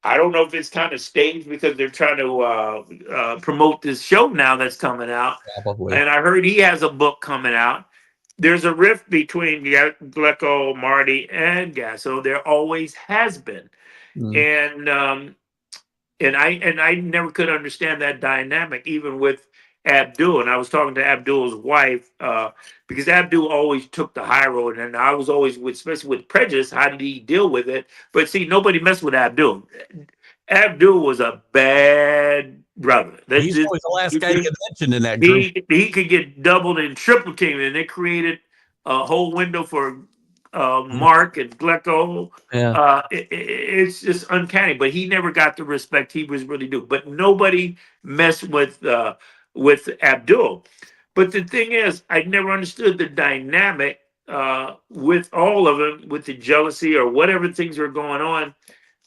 I don't know if it's kind of staged because they're trying to promote this show now that's coming out.
Probably.
And I heard he has a book coming out. There's a rift between Glecko, Marty, and Gasso. There always has been, and I never could understand that dynamic, even with Abdul. And I was talking to Abdul's wife because Abdul always took the high road, and I was always especially with prejudice. How did he deal with it? But see, nobody messed with Abdul. Abdul was a bad brother.
He's always the last guy to get mentioned in that group.
He could get doubled and triple teamed, and it created a whole window for Mark and Glecko.
Yeah.
It's just uncanny, but he never got the respect he was really due. But nobody messed with Abdul. But the thing is, I never understood the dynamic with all of them, with the jealousy or whatever things were going on.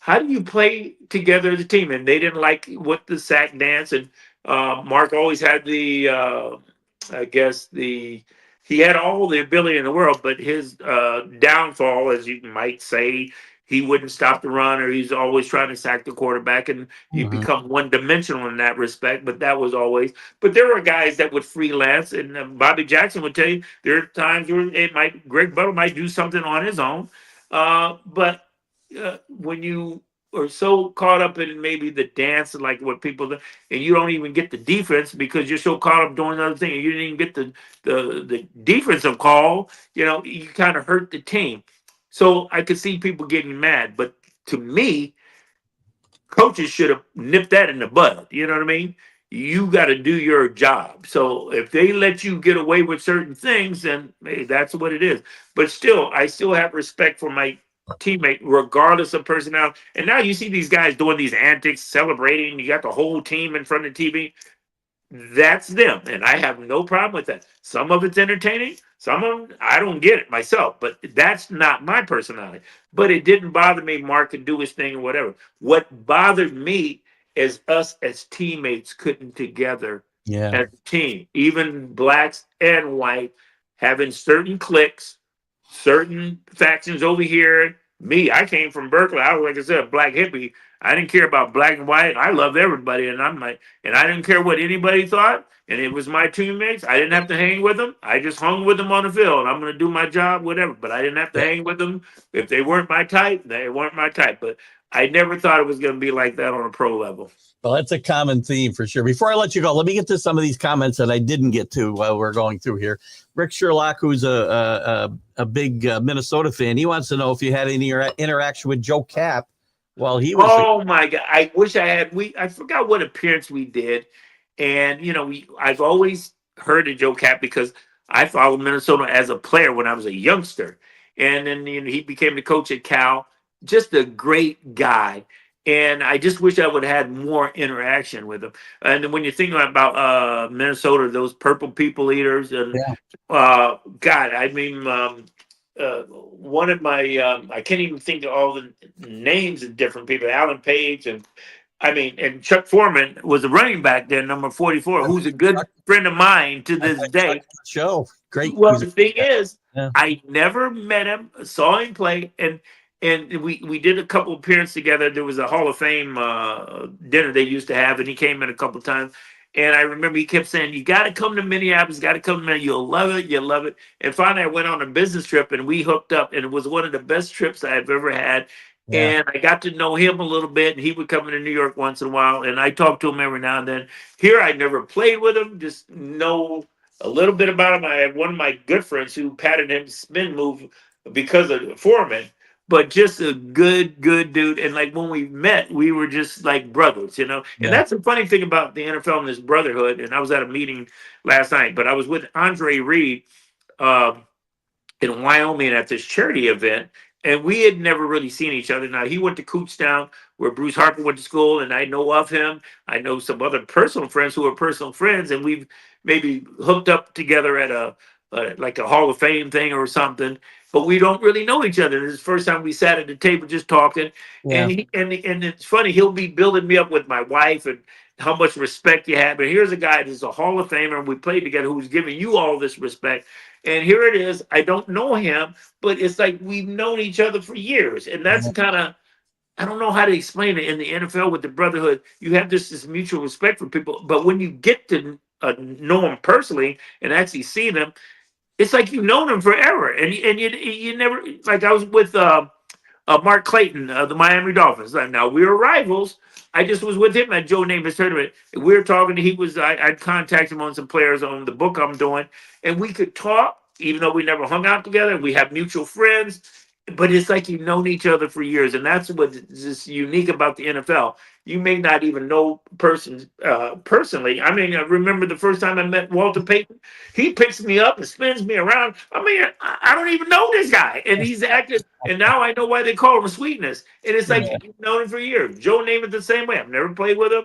How do you play together as a team? And they didn't like what the sack dance, and Mark always had he had all the ability in the world, but his downfall, as you might say, he wouldn't stop the run, or he's always trying to sack the quarterback, and he'd become one-dimensional in that respect. But that was always. But there were guys that would freelance, and Bobby Jackson would tell you there are times where Greg Butler might do something on his own, but when you are so caught up in maybe the dance and like what people do, and you don't even get the defense because you're so caught up doing other thing, and you didn't even get the defensive call, you kind of hurt the team. So I could see people getting mad, but to me, coaches should have nipped that in the bud. You know what I mean? You got to do your job. So if they let you get away with certain things, then hey, that's what it is. But still, I still have respect for my teammate, regardless of personality. And now you see these guys doing these antics, celebrating. You got the whole team in front of the TV. That's them, and I have no problem with that. Some of it's entertaining. Some of them, I don't get it myself, but that's not my personality. But it didn't bother me. Mark could do his thing or whatever. What bothered me is us as teammates couldn't together as a team, even blacks and white, having certain cliques, certain factions over here. Me, I came from Berkeley. I was, like I said, a black hippie. I didn't care about black and white. I loved everybody, and I didn't care what anybody thought. And it was my teammates. I didn't have to hang with them. I just hung with them on the field. I'm going to do my job, whatever. But I didn't have to hang with them. If they weren't my type, they weren't my type. But I never thought it was going to be like that on a pro level.
Well, that's a common theme for sure. Before I let you go, let me get to some of these comments that I didn't get to while we're going through here. Rick Sherlock, who's a big Minnesota fan, he wants to know if you had any interaction with Joe Cap while he was.
Oh my God! I wish I had. I forgot what appearance we did, and I've always heard of Joe Cap because I followed Minnesota as a player when I was a youngster, and then he became the coach at Cal. Just a great guy. And I just wish I would have had more interaction with him. And when you're thinking about Minnesota, those purple people eaters, and God, I mean, one of my, I can't even think of all the names of different people. Alan Page, and Chuck Foreman was a running back there, number 44, who's a good friend of mine to this day.
Great.
Well, the thing is, I never met him, saw him play, and we did a couple appearances together. There was a Hall of Fame dinner they used to have, and he came in a couple of times. And I remember he kept saying, "You got to come to Minneapolis. Got to come to Minneapolis. You'll love it. You'll love it." And finally, I went on a business trip, and we hooked up, and it was one of the best trips I've ever had. And I got to know him a little bit, and he would come into New York once in a while, and I talked to him every now and then. Here, I never played with him, just know a little bit about him. I had one of my good friends who patted him spin move because of Foreman. But just a good dude. And like when we met, we were just like brothers, And that's the funny thing about the NFL and this brotherhood. And I was at a meeting last night, but I was with Andre Reed in Wyoming at this charity event. And we had never really seen each other. Now, he went to Kutztown, where Bruce Harper went to school, and I know of him. I know some other personal friends who are personal friends, and we've maybe hooked up together at like a Hall of Fame thing or something, but we don't really know each other. This is the first time we sat at the table just talking,
Yeah.
and it's funny. He'll be building me up with my wife and how much respect you have. But here's a guy that's a Hall of Famer, and we played together, who's giving you all this respect. And here it is. I don't know him, but it's like we've known each other for years, and that's kind of, I don't know how to explain it. In the NFL with the brotherhood, you have this mutual respect for people, but when you get to know them personally and actually see them, it's like you've known them forever, and you never, like I was with Mark Clayton, the Miami Dolphins. Now we were rivals. I just was with him at Joe Namath's tournament. We were talking. He was. I'd contact him on some players on the book I'm doing, and we could talk, even though we never hung out together. We have mutual friends, but it's like you've known each other for years, and that's what's just unique about the NFL. You may not even know persons personally. I mean, I remember the first time I met Walter Payton. He picks me up and spins me around. I mean, I don't even know this guy, and he's active. And now I know why they call him Sweetness. And it's like you've known him for years. Joe Namath the same way. I've never played with him.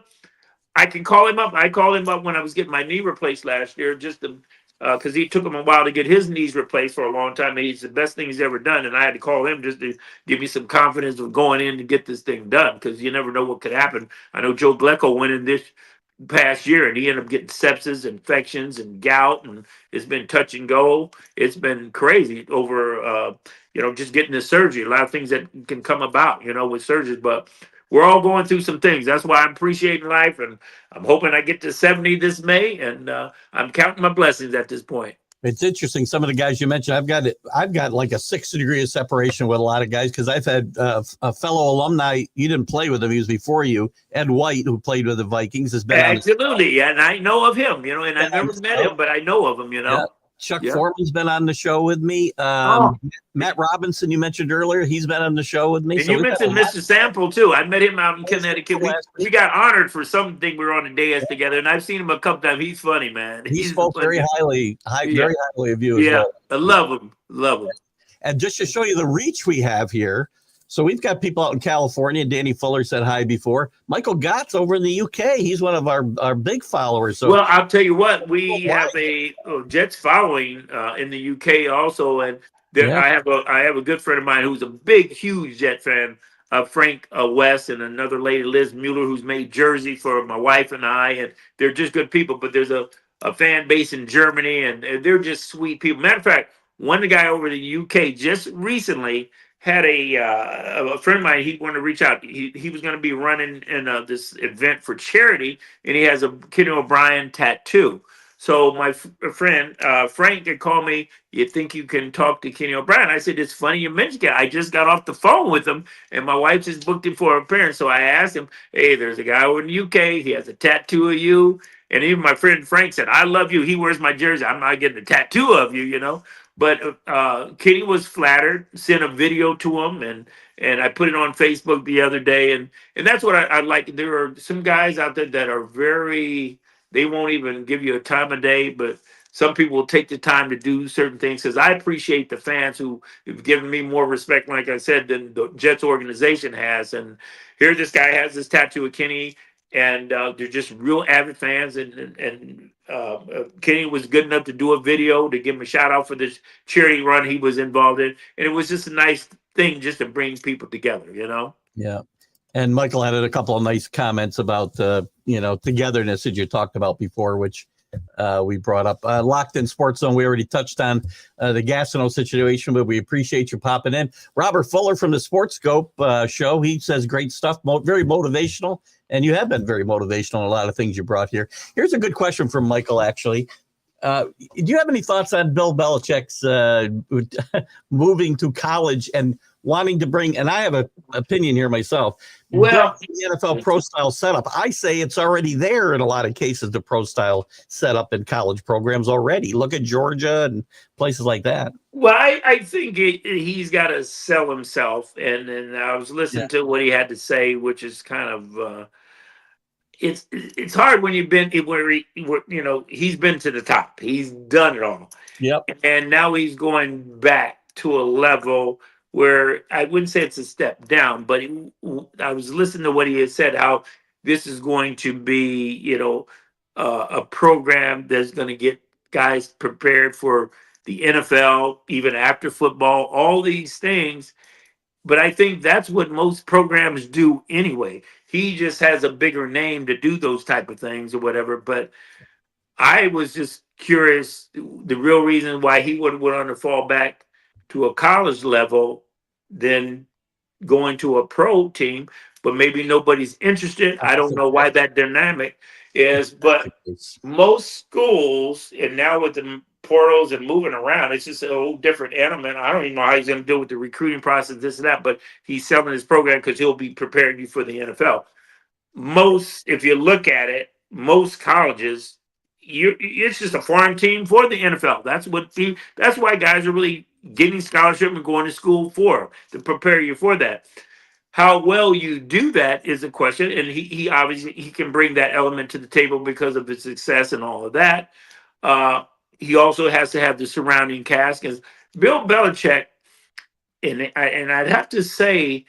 I can call him up. I called him up when I was getting my knee replaced last year, just to because he took him a while to get his knees replaced for a long time. And he's the best thing he's ever done. And I had to call him just to give me some confidence of going in to get this thing done, because you never know what could happen. I know Joe Glecko went in this past year and he ended up getting sepsis, infections, and gout, and it's been touch and go. It's been crazy over, just getting the surgery. A lot of things that can come about, with surgeries, but we're all going through some things. That's why I'm appreciating life, and I'm hoping I get to 70 this May, and I'm counting my blessings at this point.
It's interesting. Some of the guys you mentioned, I've got like a 6 degree of separation with a lot of guys, because I've had a fellow alumni. You didn't play with him; he was before you. Ed White, who played with the Vikings, has been
absolutely, and I know of him. And I never met him, but I know of him.
Yeah. Chuck Foreman's been on the show with me. Matt Robinson, you mentioned earlier, he's been on the show with me.
And you mentioned Mr. Sample too. I met him out in Connecticut. We got honored for something. We were on a dais together, and I've seen him a couple times. He's funny, man.
He spoke very highly of you.
Yeah, as well. I love him.
And just to show you the reach we have here, so we've got people out in California. Danny Fuller said hi before. Michael Gott's over in the UK. He's one of our big followers. So,
well, I'll tell you what, we have a Jets following in the UK also, and I have a good friend of mine who's a huge Jet fan, Frank West, and another lady, Liz Mueller, who's made jersey for my wife and I, and they're just good people. But there's a fan base in Germany, and they're just sweet people. Matter of fact, one guy over in the UK just recently had a friend of mine. He wanted to reach out. He was going to be running in this event for charity, and he has a Kenny O'Brien tattoo. So my friend Frank had called me. You think you can talk to Kenny O'Brien? I said, it's funny you mentioned it. I just got off the phone with him, and my wife just booked him for her parents. So I asked him, hey, there's a guy over in the UK. He has a tattoo of you. And even my friend Frank said, I love you. He wears my jersey. I'm not getting a tattoo of you, But Kenny was flattered, sent a video to him, and I put it on Facebook the other day. And that's what I like. There are some guys out there that are they won't even give you a time of day, but some people will take the time to do certain things, because I appreciate the fans who have given me more respect, like I said, than the Jets organization has. And here this guy has this tattoo of Kenny, and they're just real avid fans. And Kenny was good enough to do a video to give him a shout out for this charity run he was involved in. And it was just a nice thing just to bring people together,
Yeah. And Michael added a couple of nice comments about, togetherness that you talked about before, which we brought up. Locked in Sports Zone, we already touched on the Gastineau situation, but we appreciate you popping in. Robert Fuller from the Sports Scope show, he says great stuff, very motivational, and you have been very motivational in a lot of things you brought here. Here's a good question from Michael, actually. Do you have any thoughts on Bill Belichick's moving to college and wanting to bring, and I have an opinion here myself,
well,
the NFL pro style setup? I say it's already there in a lot of cases, the pro style setup in college programs already. Look at Georgia and places like that.
Well, I think he's got to sell himself, and I was listening to what he had to say, which is kind of it's hard when you've been where he's been to the top, he's done it all.
Yep.
And now he's going back to a level where I wouldn't say it's a step down, but I was listening to what he had said, how this is going to be, a program that's going to get guys prepared for the NFL, even after football, all these things. But I think that's what most programs do anyway. He just has a bigger name to do those type of things or whatever. But I was just curious the real reason why he would want to fall back to a college level than going to a pro team, but maybe nobody's interested. I don't know why that dynamic is, but most schools, and now with the portals and moving around, it's just a whole different element. I don't even know how he's going to do with the recruiting process, this and that, but he's selling his program because he'll be preparing you for the NFL. Most, if you look at it, most colleges, it's just a farm team for the NFL. That's why guys are really getting scholarship and going to school for to prepare you for that. How well you do that is a question, and he obviously he can bring that element to the table because of his success and all of that. He also has to have the surrounding cast because Bill Belichick, and I'd have to say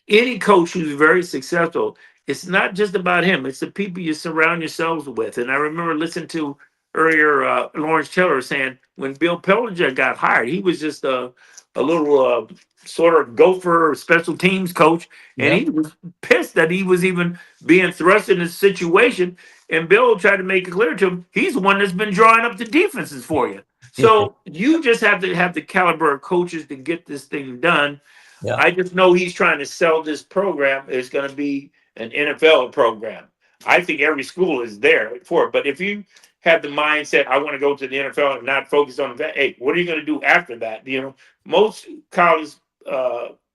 any coach who's very successful, it's not just about him. It's the people you surround yourselves with. And I remember listening to earlier Lawrence Taylor saying when Bill Belichick got hired, he was just a little sort of gopher special teams coach, and he was pissed that he was even being thrust in this situation. And Bill tried to make it clear to him, he's the one that's been drawing up the defenses for you. So you just have to have the caliber of coaches to get this thing done.
Yeah.
I just know he's trying to sell this program. It's going to be an NFL program. I think every school is there for it. But if you have the mindset, I want to go to the NFL and not focus on that, hey, what are you going to do after that? You know, most college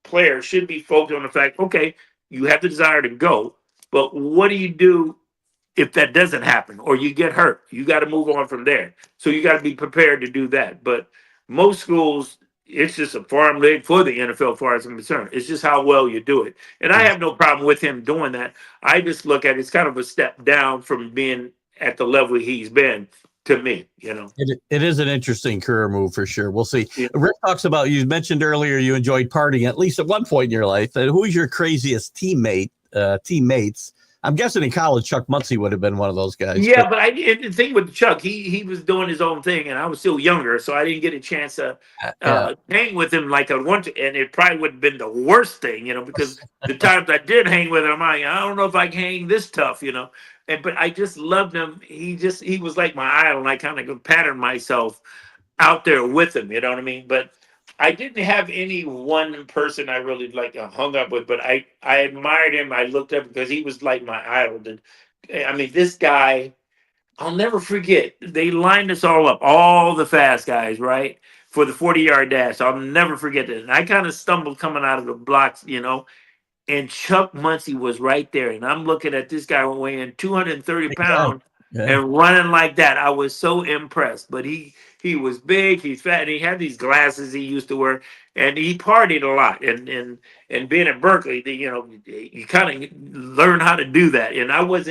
players should be focused on the fact, okay, you have the desire to go, but what do you do if that doesn't happen or you get hurt? You got to move on from there. So you got to be prepared to do that. But most schools, it's just a farm league for the NFL, as far as I'm concerned. It's just how well you do it. And I have no problem with him doing that. I just look at it's kind of a step down from being at the level he's been to me, you know.
It is an interesting career move for sure. We'll see.
Yeah.
Rick talks about, you mentioned earlier you enjoyed partying at least at one point in your life. Who's your craziest teammates? I'm guessing in college, Chuck Muncie would have been one of those guys.
Yeah, but I didn't think with Chuck, he was doing his own thing, and I was still younger, so I didn't get a chance to hang with him like I wanted to, and it probably would have been the worst thing, you know, because the times I did hang with him, I don't know if I can hang this tough, you know. But I just loved him. He was like my idol, and I kind of patterned myself out there with him, you know what I mean? But I didn't have any one person I really like hung up with, but I admired him. I looked up because he was like my idol. I mean, this guy, I'll never forget. They lined us all up, all the fast guys, right, for the 40-yard dash. I'll never forget that. And I kind of stumbled coming out of the blocks, you know, and Chuck Muncie was right there. And I'm looking at this guy weighing 230 pounds and running like that. I was so impressed. But he was big, he's fat, and he had these glasses he used to wear, and he partied a lot. And being at Berkeley, you know, you kind of learn how to do that. And I was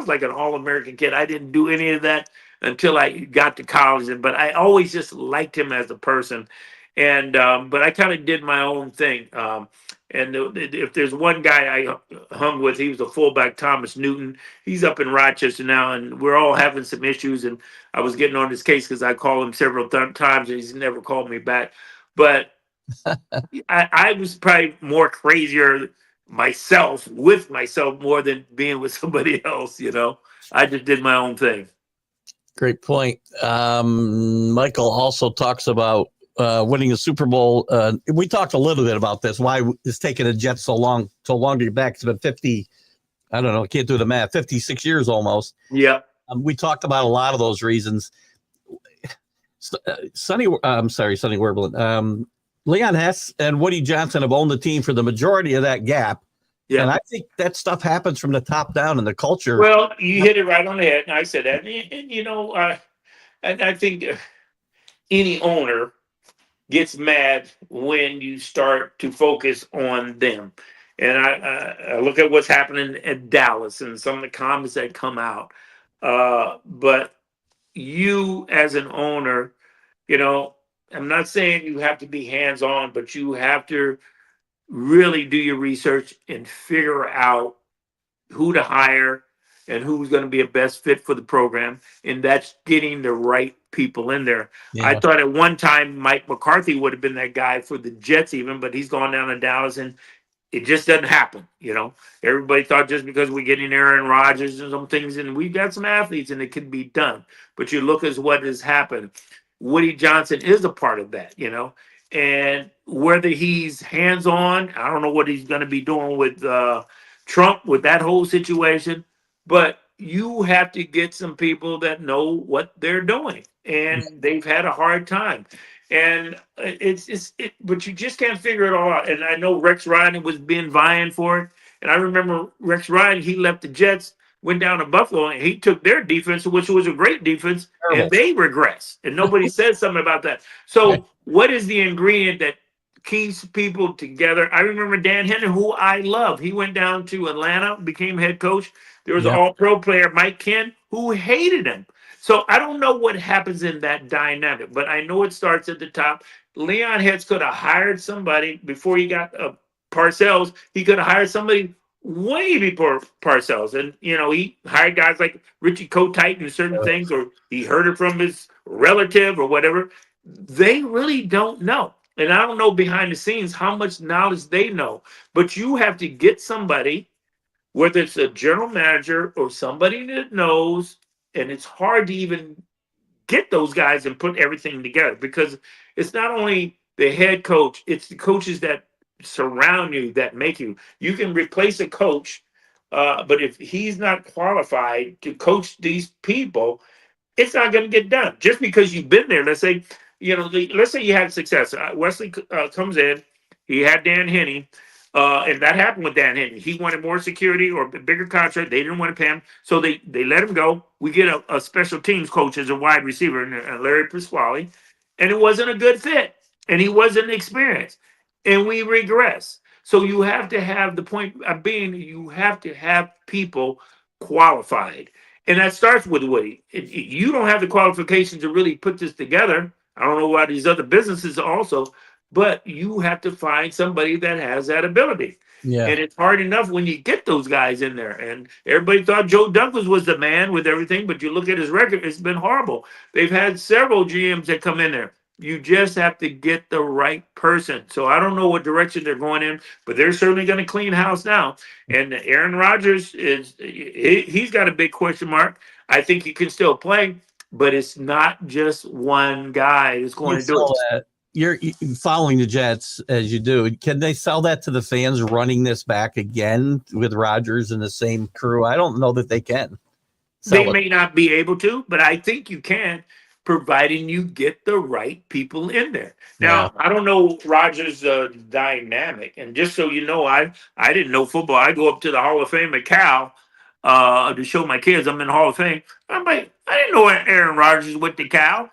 like an all-American kid. I didn't do any of that until I got to college. But I always just liked him as a person. And but I kind of did my own thing. And if there's one guy I hung with, he was a fullback, Thomas Newton. He's up in Rochester now, and we're all having some issues. And I was getting on his case because I called him several times, and he's never called me back. But I was probably more crazier with myself more than being with somebody else, you know. I just did my own thing.
Great point. Michael also talks about winning a Super Bowl. We talked a little bit about this. Why it's taking the Jets so long to get back? It's been 50, I don't know, I can't do the math, 56 years almost.
Yeah.
We talked about a lot of those reasons. Sonny Werblin, Leon Hess and Woody Johnson have owned the team for the majority of that gap. Yeah. And I think that stuff happens from the top down in the culture.
Well, you hit it right on the head, and I said that. And you know, I think any owner gets mad when you start to focus on them. And I look at what's happening at Dallas and some of the comments that come out. But you as an owner, you know, I'm not saying you have to be hands-on, but you have to really do your research and figure out who to hire, and who's going to be a best fit for the program, and that's getting the right people in there. I
Yeah.
thought at one time Mike McCarthy would have been that guy for the Jets even, but he's gone down to Dallas, and it just doesn't happen. Everybody thought just because we're getting Aaron Rodgers and some things, and we've got some athletes, and it can be done. But you look at what has happened. Woody Johnson is a part of that. And whether he's hands on, I don't know what he's going to be doing with Trump with that whole situation. But you have to get some people that know what they're doing, and they've had a hard time. And but you just can't figure it all out. And I know Rex Ryan was being vying for it. And I remember Rex Ryan, he left the Jets, went down to Buffalo, and he took their defense, which was a great defense,
Terrible.
and they regress. And nobody said something about that. So, what is the ingredient that keeps people together? I remember Dan Henry, who I love. He went down to Atlanta, became head coach. There was an all-pro player, Mike Ken, who hated him. So I don't know what happens in that dynamic, but I know it starts at the top. Leon Hetz could have hired somebody before he got Parcells. He could have hired somebody way before Parcells. And, he hired guys like Richie Kotite and certain things, or he heard it from his relative or whatever. They really don't know. And I don't know behind the scenes how much knowledge they know. But you have to get somebody, whether it's a general manager or somebody that knows, and it's hard to even get those guys and put everything together, because it's not only the head coach, it's the coaches that surround you that make you. You can replace a coach, but if he's not qualified to coach these people, it's not going to get done. Just because you've been there, let's say, let's say you had success. Wesley comes in, he had Dan Henney. And that happened with Dan Henry. He wanted more security or a bigger contract. They didn't want to pay him, so they let him go. We get a special teams coach as a wide receiver, Larry Pasquale, and it wasn't a good fit, and he wasn't experienced, and we regress. So you have to have the point of being, you have to have people qualified, and that starts with Woody. You don't have the qualifications to really put this together. I don't know why these other businesses also. But you have to find somebody that has that ability.
Yeah.
And it's hard enough when you get those guys in there. And everybody thought Joe Douglas was the man with everything, but you look at his record, it's been horrible. They've had several GMs that come in there. You just have to get the right person. So I don't know what direction they're going in, but they're certainly going to clean house now. And Aaron Rodgers, he's got a big question mark. I think he can still play, but it's not just one guy that's going to do it.
You're following the Jets as you do. Can they sell that to the fans, running this back again with Rodgers and the same crew? I don't know that they can.
They may not be able to, but I think you can, providing you get the right people in there. Now, I don't know Rodgers' dynamic, and just so you know, I didn't know football. I go up to the Hall of Fame at Cal to show my kids I'm in the Hall of Fame. I'm like, I didn't know Aaron Rodgers went to Cal,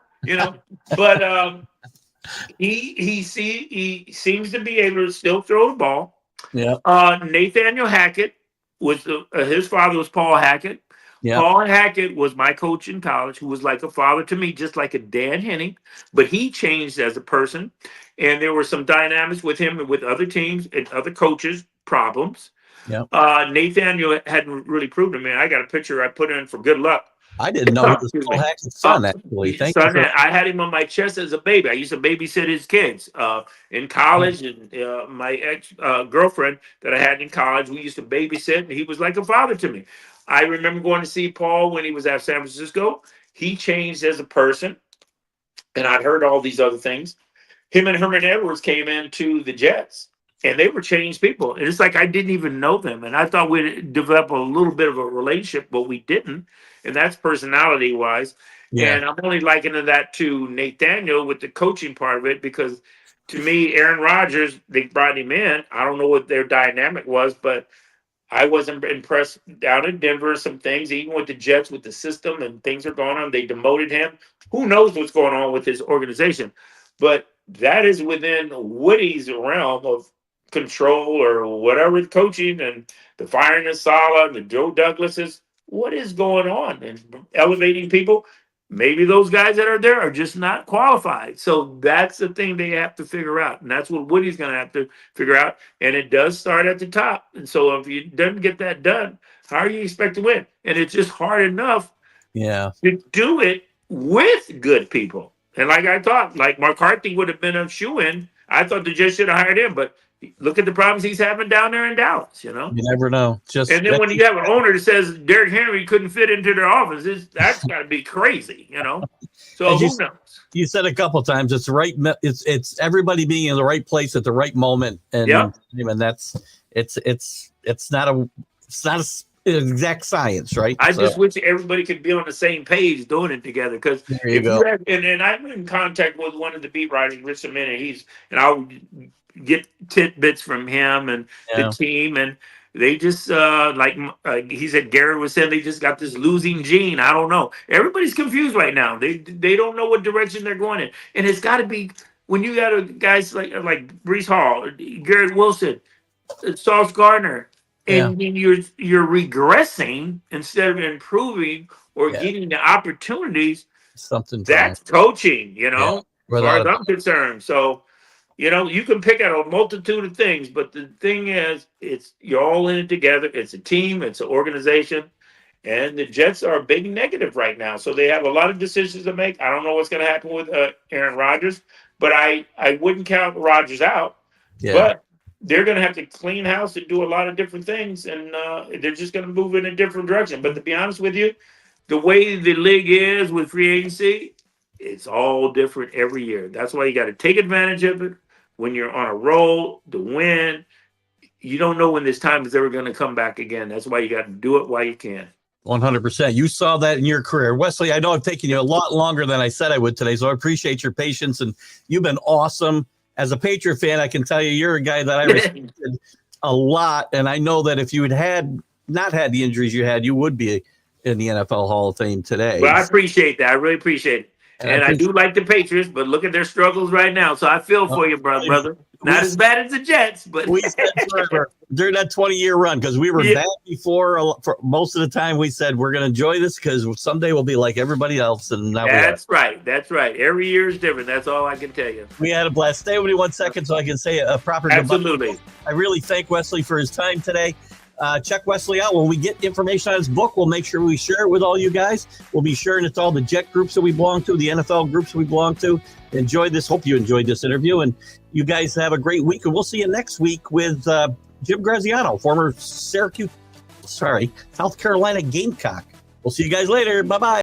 but. He seems to be able to still throw the ball.
Yeah.
Nathaniel Hackett was his father was Paul Hackett.
Yeah.
Paul Hackett was my coach in college, who was like a father to me, just like a Dan Henning. But he changed as a person, and there were some dynamics with him and with other teams and other coaches problems.
Yeah.
Nathaniel hadn't really proved to me. I got a picture I put in for good luck.
I didn't know it was Paul Hackett's son, actually. Thank you.
I had him on my chest as a baby. I used to babysit his kids in college, and my ex girlfriend that I had in college, we used to babysit, and he was like a father to me. I remember going to see Paul when he was at San Francisco. He changed as a person, and I'd heard all these other things. Him and Herman Edwards came into the Jets, and they were changed people. And it's like I didn't even know them, and I thought we'd develop a little bit of a relationship, but we didn't. And that's personality wise. Yeah. And I'm only likening that to Nathaniel with the coaching part of it, because to me, Aaron Rodgers, they brought him in. I don't know what their dynamic was, but I wasn't impressed down in Denver. Some things, even with the Jets, with the system and things are going on. They demoted him. Who knows what's going on with his organization? But that is within Woody's realm of control or whatever coaching, and the firing of Saleh and the Joe Douglases. What is going on? And elevating people. maybe those guys that are there are just not qualified. So that's the thing they have to figure out. And that's what Woody's going to have to figure out. And it does start at the top. And so if you doesn't get that done, how are you expect to win? And it's just hard enough to do it with good people. And like I thought, like McCarthy would have been a shoo-in. I thought the Jets should have hired him, but look at the problems he's having down there in Dallas,
You never know.
And then when you have an owner that says Derrick Henry couldn't fit into their office, that's got to be crazy, So who knows?
You said a couple of times it's right. It's everybody being in the right place at the right moment, and that's it's not an exact science, right?
I just wish everybody could be on the same page doing it together. Because and I'm in contact with one of the beat writers, Rich Semina, and I'll get tidbits from him and the team, and they just like he said, Garrett was saying they just got this losing gene. I don't know. Everybody's confused right now. They don't know what direction they're going in, and it's got to be when you got guys like Breece Hall, Garrett Wilson, Sauce Gardner. And then you're regressing instead of improving or getting the opportunities. That's coaching, as far as I'm concerned. So, you can pick out a multitude of things, but the thing is, you're all in it together. It's a team. It's an organization. And the Jets are a big negative right now. So they have a lot of decisions to make. I don't know what's going to happen with Aaron Rodgers, but I wouldn't count Rodgers out. Yeah. But they're going to have to clean house and do a lot of different things, and they're just going to move in a different direction. But to be honest with you, the way the league is with free agency, it's all different every year. That's why you got to take advantage of it when you're on a roll to win. You don't know when this time is ever going to come back again. That's why you got to do it while you can.
100%. You saw that in your career. Wesley, I know I've taken you a lot longer than I said I would today, so I appreciate your patience, and you've been awesome. As a Patriot fan, I can tell you you're a guy that I respected a lot. And I know that if you had not had the injuries you had, you would be in the NFL Hall of Fame today.
Well, I appreciate that. I really appreciate it. And I do like the Patriots, but look at their struggles right now. So I feel for you, brother. Not as bad as the Jets, but
we said forever during that 20-year run, because we were bad before. For most of the time, we said we're going to enjoy this because someday we'll be like everybody else. And now
that's right. That's right. Every year is different. That's all I can tell you.
We had a blast. Stay with me 1 second so I can say a proper
Absolutely.
Goodbye. I really thank Wesley for his time today. Check Wesley out. When we get information on his book, we'll make sure we share it with all you guys. We'll be sharing it to all the Jet groups that we belong to, the NFL groups we belong to. Enjoy this. Hope you enjoyed this interview, and you guys have a great week. And we'll see you next week with Jim Graziano, former South Carolina Gamecock. We'll see you guys later. Bye-bye.